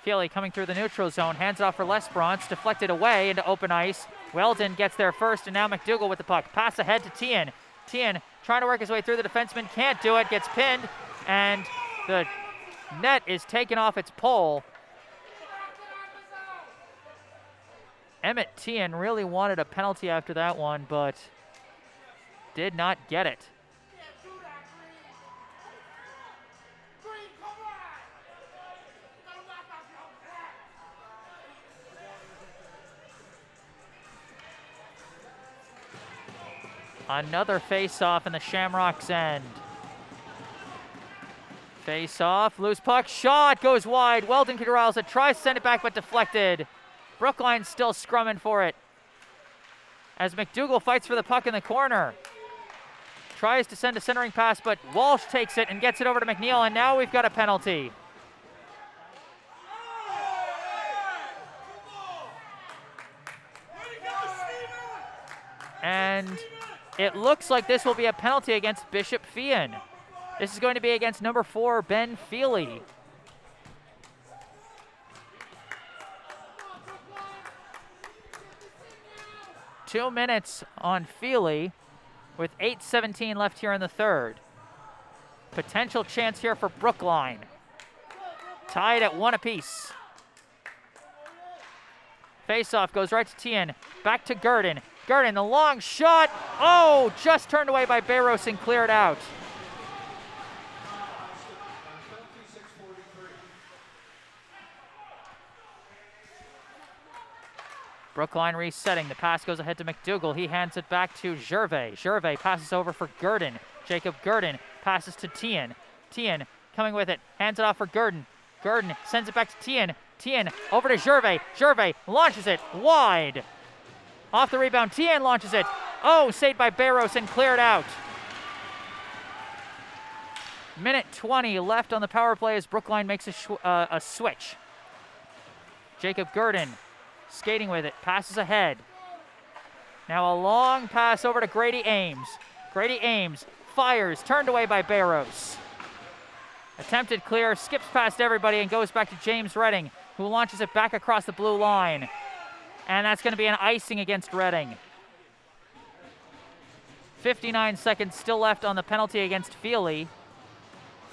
Speaker 1: Feely coming through the neutral zone. Hands it off for Lesbrance. Deflected away into open ice. Weldon gets there first, and now Mcdougal with the puck. Pass ahead to Tien. Tien trying to work his way through the defenseman. Can't do it. Gets pinned, and the net is taken off its pole. Emmett Tien really wanted a penalty after that one, but did not get it. Another face-off in the Shamrocks' end. Face-off, loose puck, shot, goes wide. Weldon corrals it, tries to send it back, but deflected. Brookline still scrumming for it as Mcdougal fights for the puck in the corner. Tries to send a centering pass, but Walsh takes it and gets it over to Mcneill, and now we've got a penalty. And it looks like this will be a penalty against Bishop Feehan. This is going to be against number 4, Ben Feely. 2 minutes on Feely with 8:17 left here in the third. Potential chance here for Brookline. Tied at 1 apiece. Face-off goes right to Theon. Back to Gurdon. Gurdon, the long shot. Oh, just turned away by Barros and cleared out. Brookline resetting. The pass goes ahead to Mcdougal. He hands it back to Gervais. Gervais passes over for Gurdon. Jacob Gurdon passes to Theon. Theon coming with it. Hands it off for Gurdon. Gurdon sends it back to Theon. Theon over to Gervais. Gervais launches it wide. Off the rebound, Theon launches it. Oh, saved by Barros and cleared out. Minute 20 left on the power play as Brookline makes a switch. Jacob Gurdon skating with it, passes ahead. Now a long pass over to Grady Ames. Grady Ames fires, turned away by Barros. Attempted clear, skips past everybody and goes back to James Redding, who launches it back across the blue line. And that's going to be an icing against Redding. 59 seconds still left on the penalty against Feely.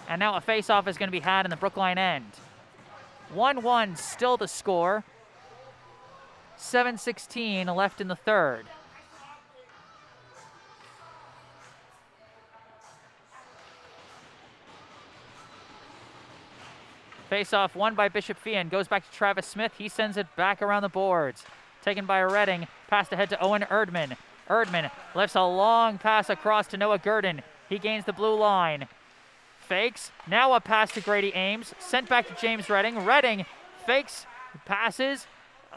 Speaker 1: And now a face-off is going to be had in the Brookline end. 1-1 still the score. 7:16 left in the third. Face-off won by Bishop Feehan. Goes back to Travis Smith. He sends it back around the boards. Taken by Redding. Passed ahead to Owen Erdman. Erdman lifts a long pass across to Noah Gurdon. He gains the blue line. Fakes. Now a pass to Grady Ames. Sent back to James Redding. Redding fakes, passes.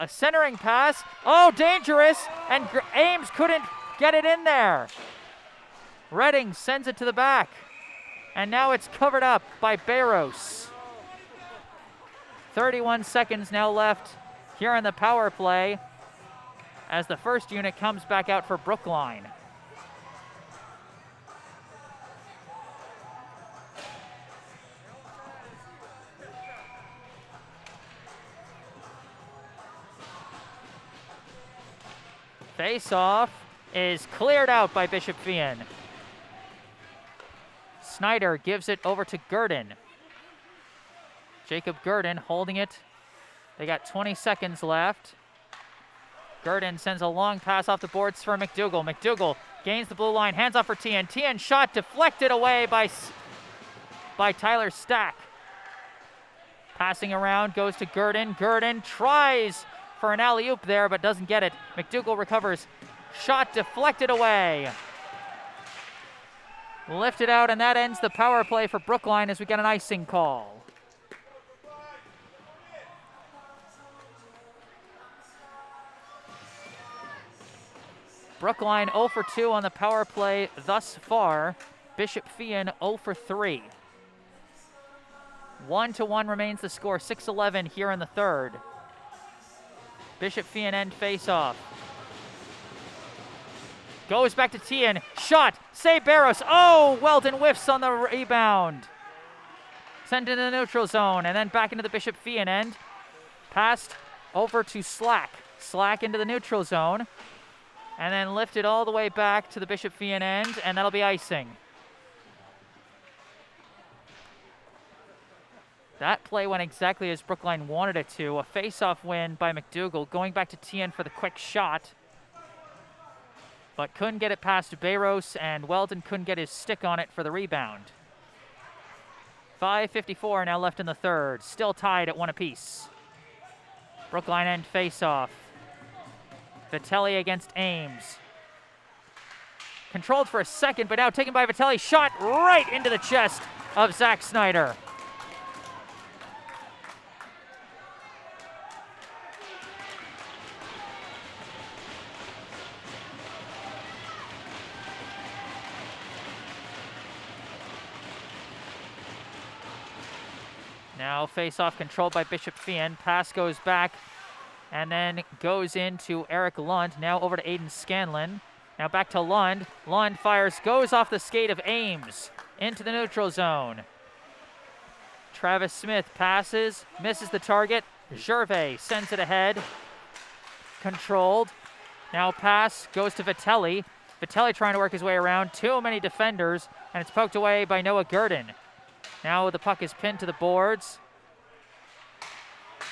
Speaker 1: A centering pass. Oh, dangerous. And Ames couldn't get it in there. Redding sends it to the back. And now it's covered up by Barros. 31 seconds now left here in the power play as the first unit comes back out for Brookline. Face-off is cleared out by Bishop Feehan. Snyder gives it over to Gurdon. Jacob Gurdon holding it. They got 20 seconds left. Gurdon sends a long pass off the boards for Mcdougal. Mcdougal gains the blue line, hands off for Theon. Theon shot deflected away by Tyler Stack. Passing around goes to Gurdon. Gurdon tries for an alley-oop there, but doesn't get it. Mcdougal recovers. Shot deflected away. Lifted out, and that ends the power play for Brookline as we get an icing call. Brookline 0 for 2 on the power play thus far. Bishop Feehan 0 for 3. 1-1 remains the score, 6:11 here in the third. Bishop Feehan end face-off. Goes back to Theon. Shot. Save Barros. Oh, Weldon whiffs on the rebound. Sent into the neutral zone and then back into the Bishop Feehan end. Passed over to Slack. Slack into the neutral zone. And then lifted all the way back to the Bishop Feehan end, and that'll be icing. That play went exactly as Brookline wanted it to. A face-off win by Mcdougal, going back to Theon for the quick shot. But couldn't get it past Barros, and Weldon couldn't get his stick on it for the rebound. 5:54 now left in the third. Still tied at 1 apiece. Brookline end face-off. Vitelli against Ames. Controlled for a second, but now taken by Vitelli. Shot right into the chest of Zach Snyder. Now face-off controlled by Bishop Feehan. Pass goes back and then goes into Eric Lund. Now over to Aiden Scanlon. Now back to Lund. Lund fires, goes off the skate of Ames into the neutral zone. Travis Smith passes, misses the target. Gervais sends it ahead. Controlled. Now pass goes to Vitelli. Vitelli trying to work his way around. Too many defenders, and it's poked away by Noah Gurdon. Now the puck is pinned to the boards.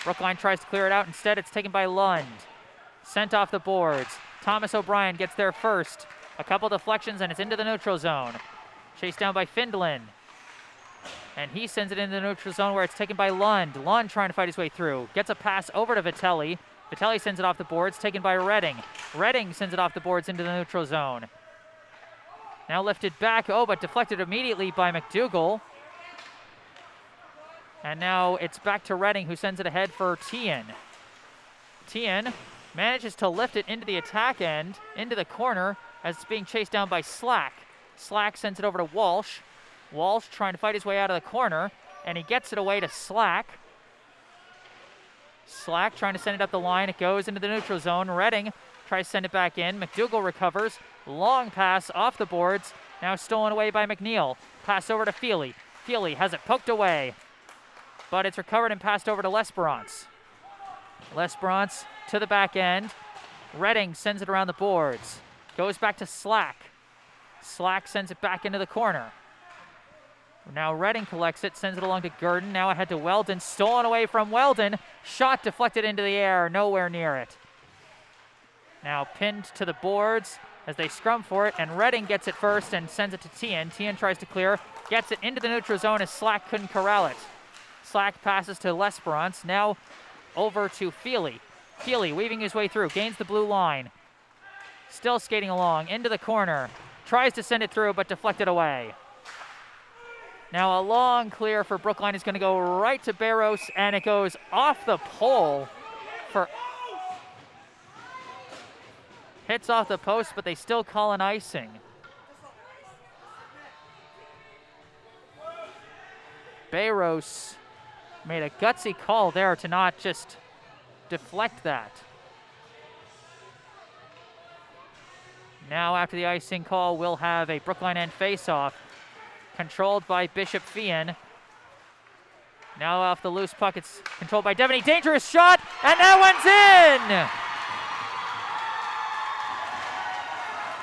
Speaker 1: Brookline tries to clear it out. Instead, it's taken by Lund. Sent off the boards. Thomas O'Brien gets there first. A couple deflections, and it's into the neutral zone. Chased down by Findlin. And he sends it into the neutral zone where it's taken by Lund. Lund trying to fight his way through. Gets a pass over to Vitelli. Vitelli sends it off the boards, taken by Redding. Redding sends it off the boards into the neutral zone. Now lifted back, but deflected immediately by Mcdougal. And now it's back to Redding, who sends it ahead for Theon. Theon manages to lift it into the attack end, into the corner, as it's being chased down by Slack. Slack sends it over to Walsh. Walsh trying to fight his way out of the corner, and he gets it away to Slack. Slack trying to send it up the line. It goes into the neutral zone. Redding tries to send it back in. Mcdougal recovers. Long pass off the boards. Now stolen away by Mcneill. Pass over to Feely. Feely has it poked away, but it's recovered and passed over to Lesperance. Lesperance to the back end. Redding sends it around the boards. Goes back to Slack. Slack sends it back into the corner. Now Redding collects it, sends it along to Gurdon. Now ahead to Weldon. Stolen away from Weldon. Shot deflected into the air, nowhere near it. Now pinned to the boards as they scrum for it, and Redding gets it first and sends it to Theon. Theon tries to clear, gets it into the neutral zone as Slack couldn't corral it. Slack passes to Lesperance. Now over to Feely. Feely weaving his way through, gains the blue line. Still skating along, into the corner. Tries to send it through, but deflected away. Now a long clear for Brookline is going to go right to Barros, and it goes off the pole for... Hits off the post, but they still call an icing. Barros made a gutsy call there to not just deflect that. Now after the icing call, we'll have a Brookline end face-off, controlled by Bishop Feehan. Now off the loose puck, it's controlled by Deveny. Dangerous shot, and that one's in!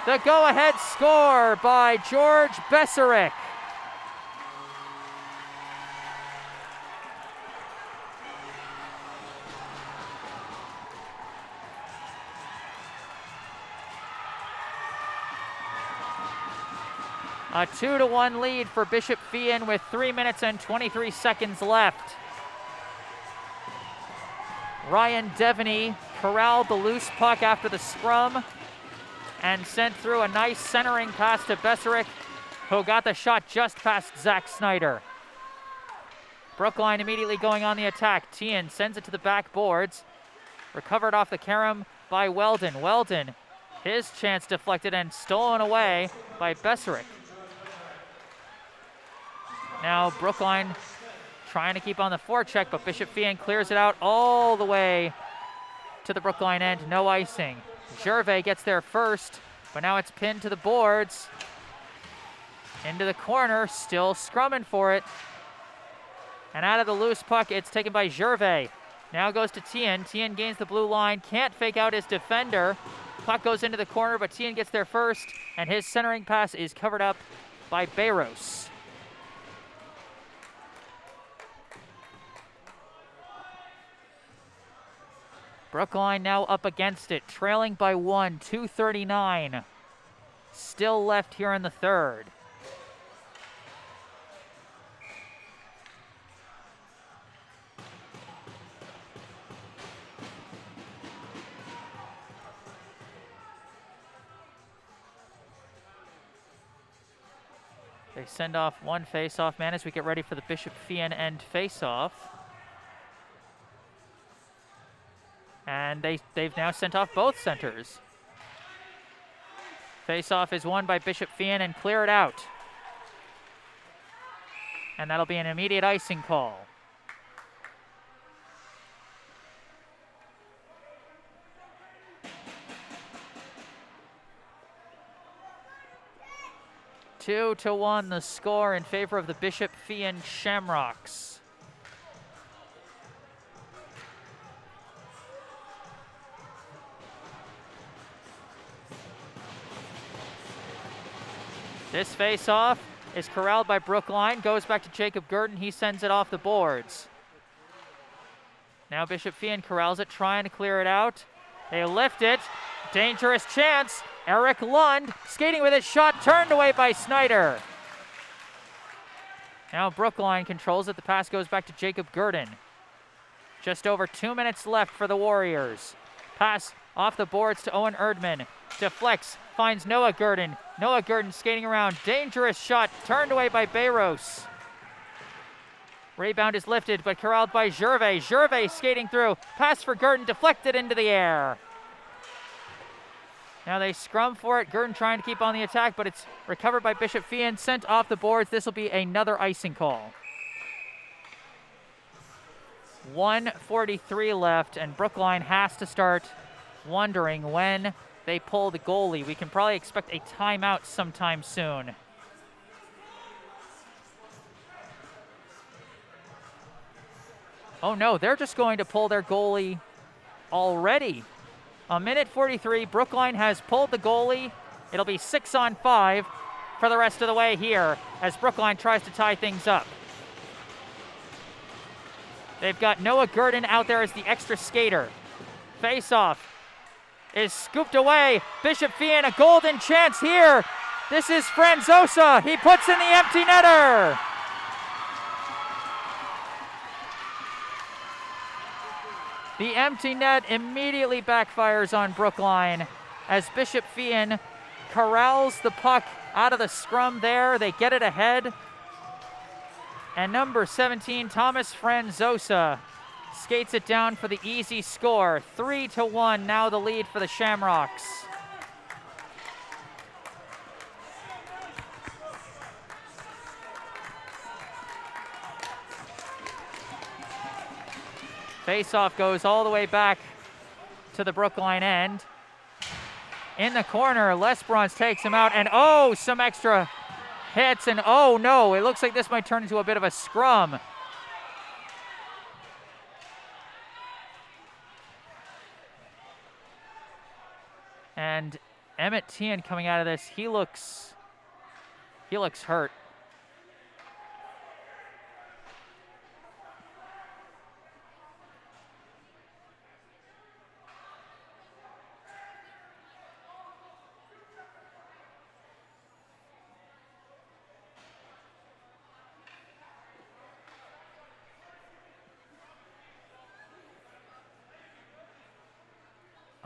Speaker 1: The go-ahead score by George Beserick. A 2-1 lead for Bishop Feehan with 3 minutes and 23 seconds left. Ryan Deveny corralled the loose puck after the scrum and sent through a nice centering pass to Beserick, who got the shot just past Zach Snyder. Brookline immediately going on the attack. Theon sends it to the back boards. Recovered off the carom by Weldon. Weldon, his chance deflected and stolen away by Beserick. Now Brookline trying to keep on the forecheck, but Bishop Feehan clears it out all the way to the Brookline end. No icing. Gervais gets there first, but now it's pinned to the boards. Into the corner, still scrumming for it. And out of the loose puck, it's taken by Gervais. Now goes to Theon. Theon gains the blue line, can't fake out his defender. Puck goes into the corner, but Theon gets there first, and his centering pass is covered up by Barros. Brookline now up against it, trailing by 1, 2:39. Still left here in the third. They send off one face-off man as we get ready for the Bishop Feehan end face-off. And they've now sent off both centers. Face-off is won by Bishop Feehan and cleared out. And that'll be an immediate icing call. Two to 1 the score in favor of the Bishop Feehan Shamrocks. This face-off is corralled by Brookline, goes back to Jacob Gurdon. He sends it off the boards. Now Bishop Feehan corrals it, trying to clear it out. They lift it. Dangerous chance. Eric Lund skating with his shot, turned away by Snyder. Now Brookline controls it. The pass goes back to Jacob Gurdon. Just over 2 minutes left for the Warriors. Pass off the boards to Owen Erdman. Deflects, finds Noah Gurdon. Noah Gurdon skating around. Dangerous shot, turned away by Bayros. Rebound is lifted, but corralled by Gervais. Gervais skating through. Pass for Gurdon, deflected into the air. Now they scrum for it. Gurdon trying to keep on the attack, but it's recovered by Bishop Feehan, sent off the boards. This will be another icing call. 1:43 left, and Brookline has to start wondering when they pull the goalie. We can probably expect a timeout sometime soon. Oh no, they're just going to pull their goalie already. A minute 43, Brookline has pulled the goalie. It'll be 6-on-5 for the rest of the way here as Brookline tries to tie things up. They've got Noah Gurdon out there as the extra skater. Face-off is scooped away. Bishop Feehan, a golden chance here. This is Franzosa. He puts in the empty netter. The empty net immediately backfires on Brookline as Bishop Feehan corrals the puck out of the scrum there. They get it ahead. And number 17, Thomas Franzosa, skates it down for the easy score. 3-1, now the lead for the Shamrocks. Face-off goes all the way back to the Brookline end. In the corner, Lesperance takes him out, and oh, some extra hits, and oh no, it looks like this might turn into a bit of a scrum. And Emmett Tien coming out of this, he looks hurt.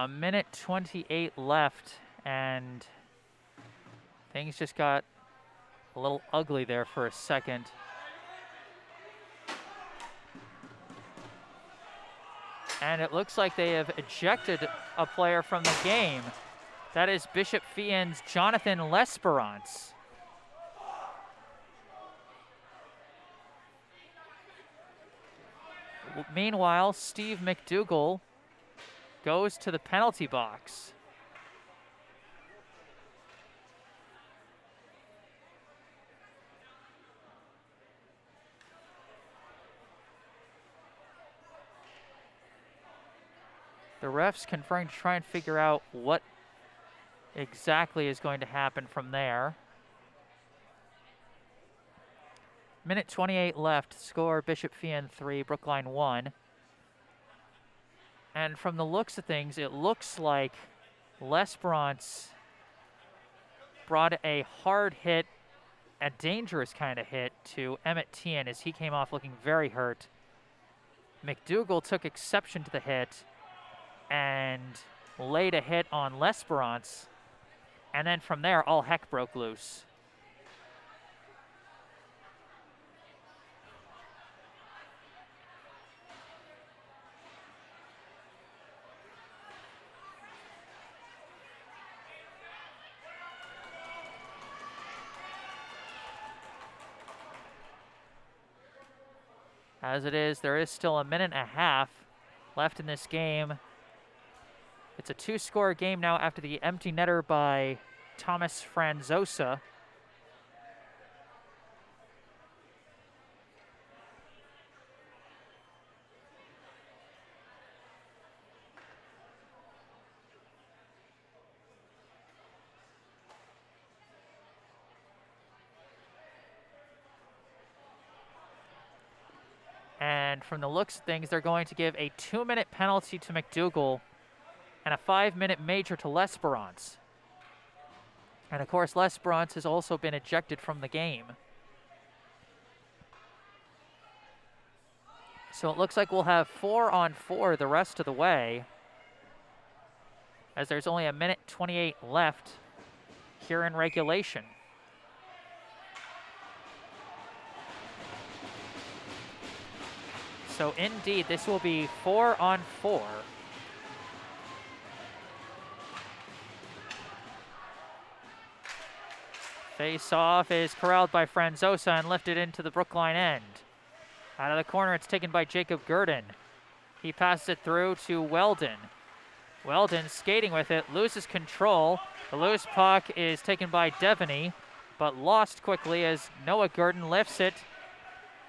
Speaker 1: A minute 28 left, and things just got a little ugly there for a second. And it looks like they have ejected a player from the game. That is Bishop Feehan's Jonathan Lesperance. Meanwhile, Steve Mcdougal goes to the penalty box. The refs conferring to try and figure out what exactly is going to happen from there. Minute 28 left, score Bishop Feehan 3, Brookline 1. And from the looks of things, it looks like Lesperance brought a hard hit, a dangerous kind of hit to Emmett Tien as he came off looking very hurt. Mcdougal took exception to the hit and laid a hit on Lesperance. And then from there, all heck broke loose. As it is, there is still a minute and a half left in this game. It's a two-score game now after the empty netter by Thomas Franzosa. from the looks of things, they're going to give a 2-minute penalty to Mcdougal and a 5-minute major to L'Esperance. And of course, L'Esperance has also been ejected from the game. So it looks like we'll have 4-on-4 the rest of the way, as there's only 1:28 left here in regulation. So indeed, this will be 4-on-4. Face-off is corralled by Franzosa and lifted into the Brookline end. Out of the corner, it's taken by Jacob Gurdon. He passes it through to Weldon. Weldon skating with it, loses control. The loose puck is taken by Deveny, but lost quickly as Noah Gurdon lifts it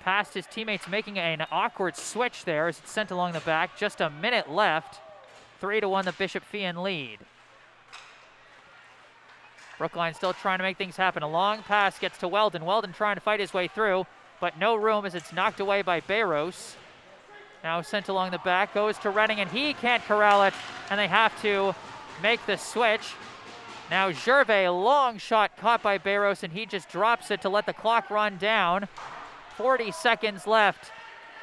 Speaker 1: past his teammates, making an awkward switch there as it's sent along the back. Just a minute left. 3-1 the Bishop Feehan lead. Brookline still trying to make things happen. A long pass gets to Weldon. Weldon trying to fight his way through, but no room as it's knocked away by Bayros. Now sent along the back, goes to Redding, and he can't corral it, and they have to make the switch. Now Gervais, long shot caught by Bayros, and he just drops it to let the clock run down. 40 seconds left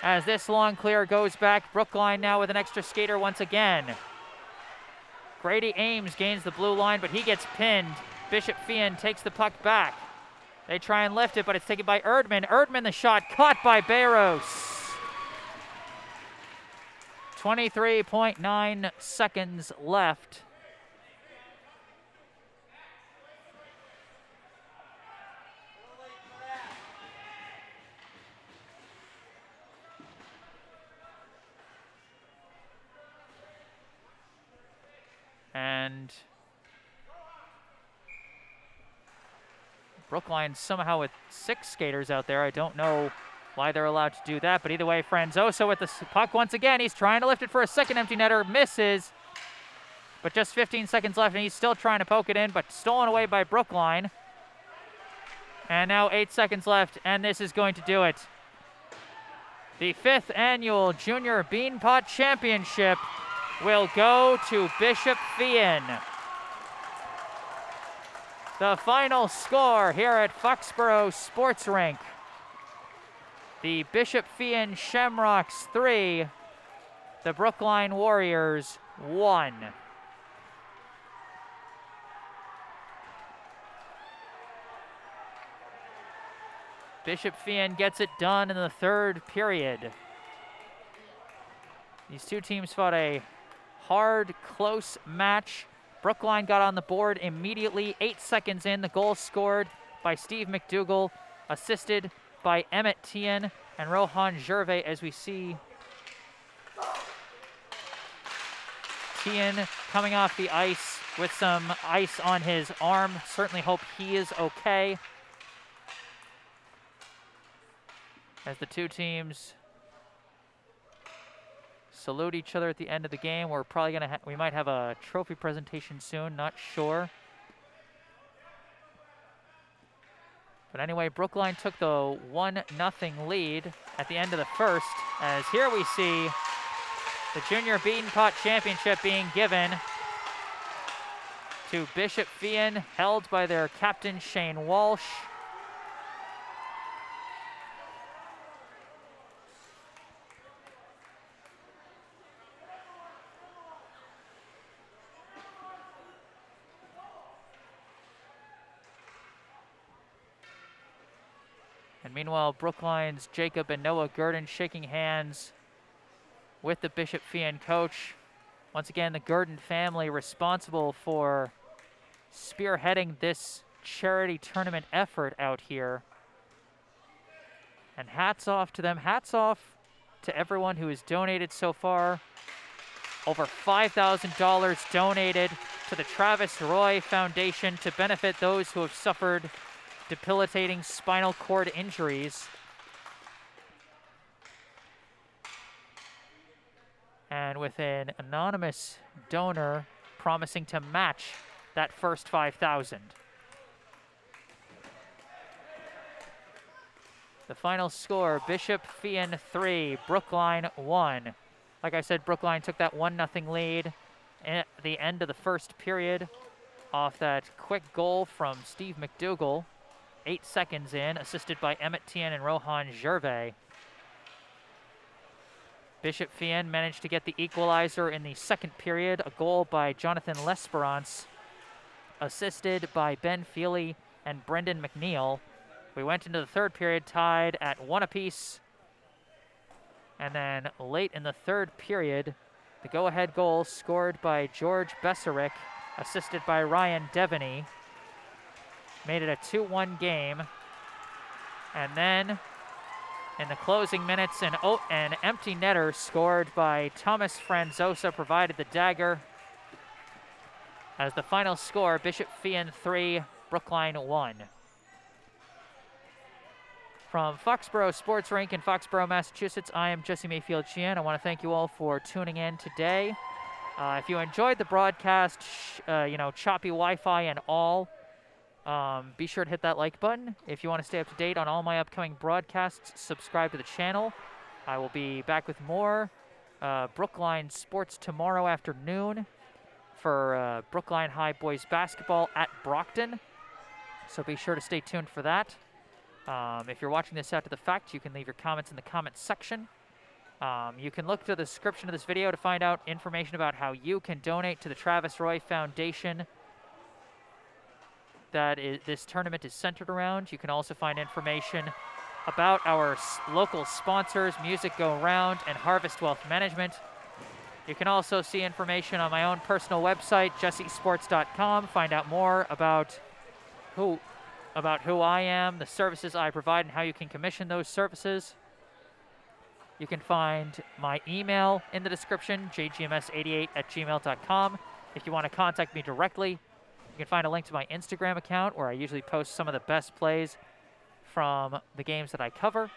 Speaker 1: as this long clear goes back. Brookline now with an extra skater once again. Grady Ames gains the blue line, but he gets pinned. Bishop Feehan takes the puck back. They try and lift it, but it's taken by Erdman. Erdman, the shot, caught by Bayros. 23.9 seconds left. And Brookline somehow with 6 skaters out there. I don't know why they're allowed to do that, but either way, Franzosa with the puck once again. He's trying to lift it for a second empty netter, misses, but just 15 seconds left, and he's still trying to poke it in, but stolen away by Brookline. And now 8 seconds left, and this is going to do it. The 5th annual Junior Beanpot Championship will go to Bishop Feehan. The final score here at Foxborough Sports Rink. The Bishop Feehan Shamrocks 3, the Brookline Warriors 1. Bishop Feehan gets it done in the 3rd period. These two teams fought a hard, close match. Brookline got on the board immediately. 8 seconds in, the goal scored by Steve Mcdougal, assisted by Emmett Tien and Rohan Gervais, as we see Tien coming off the ice with some ice on his arm. Certainly hope he is okay. As the two teams salute each other at the end of the game. We're probably gonna we might have a trophy presentation soon, not sure. But anyway, Brookline took the 1-0 lead at the end of the first, as here we see the Junior Beanpot Championship being given to Bishop Feehan, held by their captain Shane Walsh. And meanwhile, Brookline's Jacob and Noah Gurdon shaking hands with the Bishop Feehan coach. Once again, the Gurdon family responsible for spearheading this charity tournament effort out here. And hats off to them. Hats off to everyone who has donated so far. Over $5,000 donated to the Travis Roy Foundation to benefit those who have suffered debilitating spinal cord injuries. And with an anonymous donor promising to match that first $5,000. The final score, Bishop Feehan 3, Brookline 1. Like I said, Brookline took that 1-0 lead at the end of the first period off that quick goal from Steve Mcdougal, 8 seconds in, assisted by Emmett Tien and Rohan Gervais. Bishop Feehan managed to get the equalizer in the second period, a goal by Jonathan L'Esperance, assisted by Ben Feely and Brendan Mcneill. We went into the third period tied at 1 apiece. And then late in the third period, the go-ahead goal scored by George Besserick, assisted by Ryan Deveny, made it a 2-1 game. And then in the closing minutes, an empty netter scored by Thomas Franzosa provided the dagger. As the final score, Bishop Feehan 3, Brookline 1. From Foxborough Sports Rink in Foxborough, Massachusetts, I am Jesse Mayfield-Sheehan. I want to thank you all for tuning in today. If you enjoyed the broadcast, choppy Wi-Fi and all, be sure to hit that like button. If you want to stay up to date on all my upcoming broadcasts, subscribe to the channel. I will be back with more Brookline sports tomorrow afternoon for Brookline High boys basketball at Brockton. So be sure to stay tuned for that. If you're watching this after the fact, you can leave your comments in the comments section. You can look to the description of this video to find out information about how you can donate to the Travis Roy Foundation that this tournament is centered around. You can also find information about our local sponsors, Music Go Round and Harvest Wealth Management. You can also see information on my own personal website, jessesports.com. Find out more about who I am, the services I provide, and how you can commission those services. You can find my email in the description, jgms88@gmail.com. If you want to contact me directly, you can find a link to my Instagram account where I usually post some of the best plays from the games that I cover.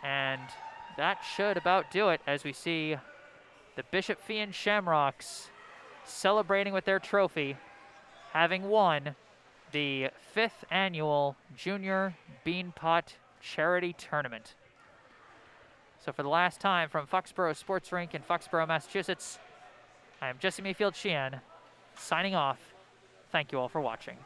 Speaker 1: And that should about do it as we see the Bishop Feehan Shamrocks celebrating with their trophy, having won the 5th annual Junior Beanpot Charity Tournament. So for the last time from Foxborough Sports Rink in Foxborough, Massachusetts, I am Jesse Mayfield-Sheehan, signing off. Thank you all for watching.